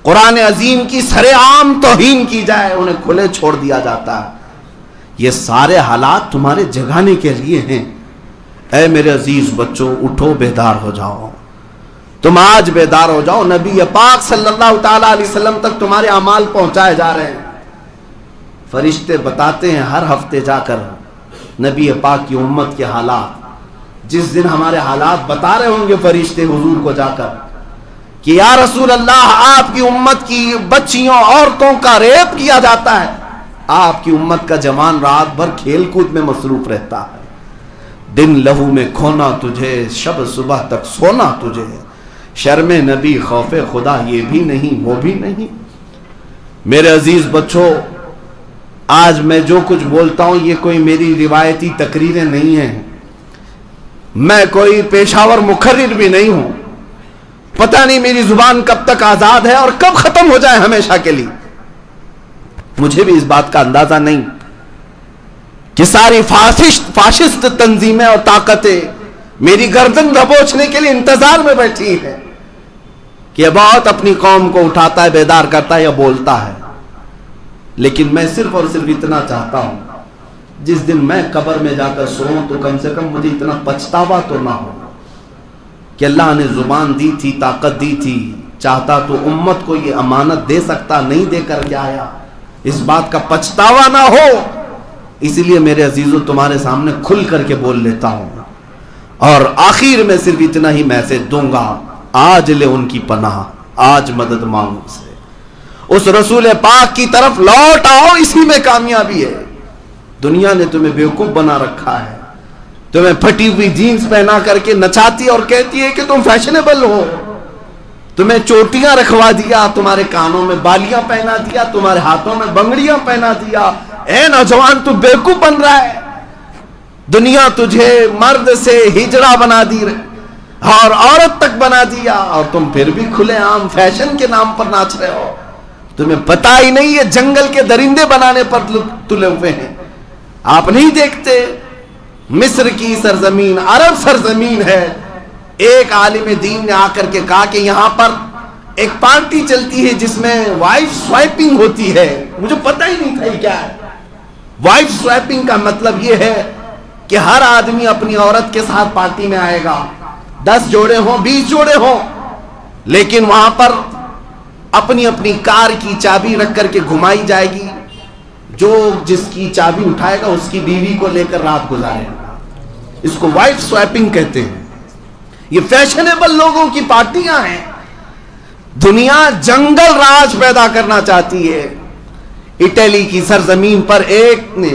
A: قرآن عظیم کی سر عام توہین کی جائے، انہیں کھلے چھوڑ دیا جاتا ہے. یہ سارے حالات تمہارے جگانے کے لیے ہیں. اے میرے عزیز بچوں، اٹھو، بیدار ہو جاؤ. تم آج بیدار ہو جاؤ. نبی پاک صلی اللہ تعالی علیہ وسلم تک تمہارے اعمال پہنچائے جا رہے ہیں. فرشتے بتاتے ہیں ہر ہفتے جا کر نبی پاک کی امت کے حالات. جس دن ہمارے حالات بتا رہے ہوں گے فرشتے حضور کو جا کر کہ یا رسول اللہ، آپ کی امت کی بچیوں عورتوں کا ریپ کیا جاتا ہے، آپ کی امت کا جوان رات بھر کھیل کود میں مصروف رہتا ہے، دن لہو میں کھونا تجھے، شب صبح تک سونا تجھے، شرم نبی خوف خدا یہ بھی نہیں وہ بھی نہیں. میرے عزیز بچوں، آج میں جو کچھ بولتا ہوں یہ کوئی میری روایتی تقریریں نہیں ہیں. میں کوئی پیشاور مقرر بھی نہیں ہوں. پتہ نہیں میری زبان کب تک آزاد ہے اور کب ختم ہو جائے ہمیشہ کے لیے. مجھے بھی اس بات کا اندازہ نہیں کہ ساری فاشسٹ تنظیمیں اور طاقتیں میری گردن دبوچنے کے لیے انتظار میں بیٹھی ہیں کہ بہت اپنی قوم کو اٹھاتا ہے، بیدار کرتا ہے یا بولتا ہے. لیکن میں صرف اور صرف اتنا چاہتا ہوں، جس دن میں قبر میں جا کر سوؤں تو کم سے کم مجھے اتنا پچھتاوا تو نہ ہو کہ اللہ نے زبان دی تھی، طاقت دی تھی، چاہتا تو امت کو یہ امانت دے سکتا، نہیں دے کر کے آیا. اس بات کا پچھتاوا نہ ہو. اسی لیے میرے عزیزوں تمہارے سامنے کھل کر کے بول لیتا ہوں، اور آخر میں صرف اتنا ہی میسج دوں گا، آج لے ان کی پناہ، آج مدد مانگو سے، اس رسول پاک کی طرف لوٹ آؤ، اسی میں کامیابی ہے۔ دنیا نے تمہیں بیوقوف بنا رکھا ہے، تمہیں پھٹی ہوئی جینز پہنا کر کے نچاتی اور کہتی ہے کہ تم فیشنیبل ہو، تمہیں چوٹیاں رکھوا دیا، تمہارے کانوں میں بالیاں پہنا دیا، تمہارے ہاتھوں میں بنگڑیاں پہنا دیا، اے نوجوان تو بیوقوف بن رہا ہے، دنیا تجھے مرد سے ہجڑا بنا دی اور عورت تک بنا دیا، اور تم پھر بھی کھلے عام فیشن کے نام پر ناچ رہے ہو، تمہیں پتہ ہی نہیں یہ جنگل کے درندے بنانے پر تلے ہوئے ہیں۔ آپ نہیں دیکھتے مصر کی سرزمین عرب سرزمین ہے، ایک عالم دین نے آ کر کے کہا کہ یہاں پر ایک پارٹی چلتی ہے جس میں وائف سوائپنگ ہوتی ہے، مجھے پتہ ہی نہیں تھا یہ کیا ہے۔ وائف سوائپنگ کا مطلب یہ ہے کہ ہر آدمی اپنی عورت کے ساتھ پارٹی میں آئے گا، 10 جوڑے ہوں 20 جوڑے ہوں، لیکن وہاں پر اپنی اپنی کار کی چابی رکھ کر کے گھمائی جائے گی، جو جس کی چابی اٹھائے گا اس کی بیوی کو لے کر رات گزارے گا، اس کو وائف سوائپنگ کہتے ہیں۔ یہ فیشنیبل لوگوں کی پارٹیاں ہیں۔ دنیا جنگل راج پیدا کرنا چاہتی ہے۔ اٹلی کی سرزمین پر ایک نے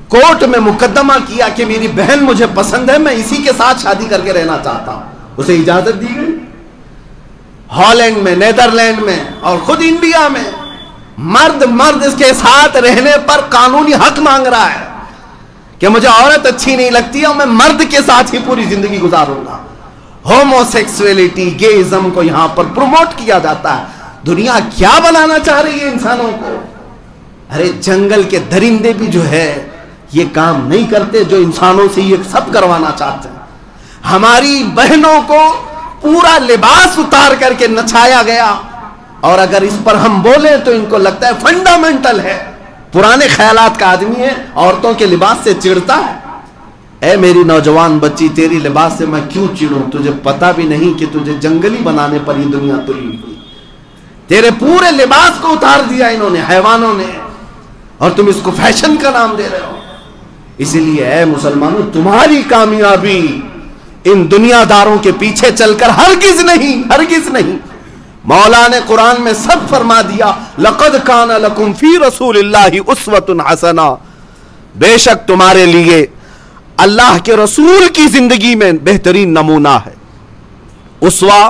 A: کورٹ میں مقدمہ کیا کہ میری بہن مجھے پسند ہے، میں اسی کے ساتھ شادی کر کے رہنا چاہتا ہوں، اسے اجازت دی گئی۔ ہالینڈ میں، نیدرلینڈ میں اور خود انڈیا میں مرد اس کے ساتھ رہنے پر قانونی حق مانگ رہا ہے کہ مجھے عورت اچھی نہیں لگتی اور میں مرد کے ساتھ ہی پوری زندگی گزاروں گا۔ ہومو سیکسولیٹی، گےازم کو یہاں پر پروموٹ کیا جاتا ہے۔ دنیا کیا بنانا چاہ رہی ہے انسانوں کو؟ ارے جنگل کے درندے بھی جو ہے یہ کام نہیں کرتے جو انسانوں سے یہ سب کروانا چاہتے ہیں۔ ہماری بہنوں کو پورا لباس اتار کر کے نچایا گیا، اور اگر اس پر ہم بولیں تو ان کو لگتا ہے فنڈامنٹل ہے، پرانے خیالات کا آدمی ہے، عورتوں کے لباس سے چڑھتا ہے۔ اے میری نوجوان بچی، تیری لباس سے میں کیوں چڑھوں؟ تجھے پتا بھی نہیں کہ تجھے جنگلی بنانے پر یہ دنیا تلی ہوئی، تیرے پورے لباس کو اتار دیا انہوں نے، حیوانوں نے، اور تم اس کو فیشن کا نام دے رہے ہو۔ اسی لیے اے مسلمانوں، تمہاری کامیابی ان دنیا داروں کے پیچھے چل کر ہرگز نہیں، ہرگز نہیں۔ مولا نے قرآن میں سب فرما دیا، لقد کان لکم فی رسول اللہ اسوۃ حسنہ، بے شک تمہارے لیے اللہ کے رسول کی زندگی میں بہترین نمونہ ہے۔ اسوہ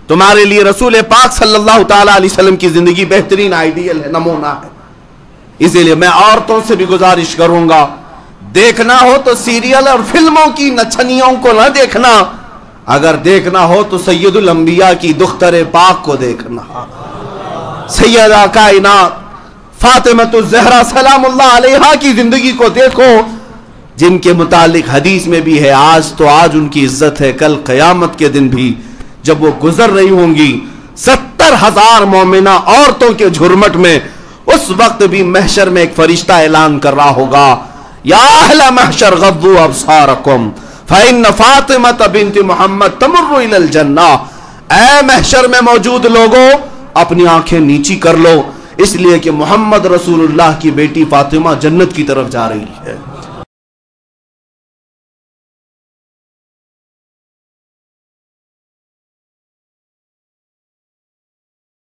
A: تمہارے لیے رسول پاک صلی اللہ تعالی علیہ وسلم کی زندگی بہترین آئیڈیل ہے، نمونہ ہے۔ اسی لیے میں عورتوں سے بھی گزارش کروں گا، دیکھنا ہو تو سیریل اور فلموں کی نچنیوں کو نہ دیکھنا، اگر دیکھنا ہو تو سید الانبیاء کی دختر پاک کو دیکھنا، سیدہ کائنات فاطمۃ الزہرا سلام اللہ علیہا کی زندگی کو دیکھو، جن کے متعلق حدیث میں بھی ہے آج تو آج ان کی عزت ہے، کل قیامت کے دن بھی جب وہ گزر رہی ہوں گی 70,000 مومنہ عورتوں کے جھرمٹ میں، اس وقت بھی محشر میں ایک فرشتہ اعلان کر رہا ہوگا، یا اہل محشر غضوا ابصارکم فإن فاطمة بنت محمد تمر إلى الجنہ، اے محشر میں موجود لوگوں اپنی آنکھیں نیچی کر لو، اس لیے کہ محمد رسول اللہ کی بیٹی فاطمہ جنت کی طرف جا رہی ہے۔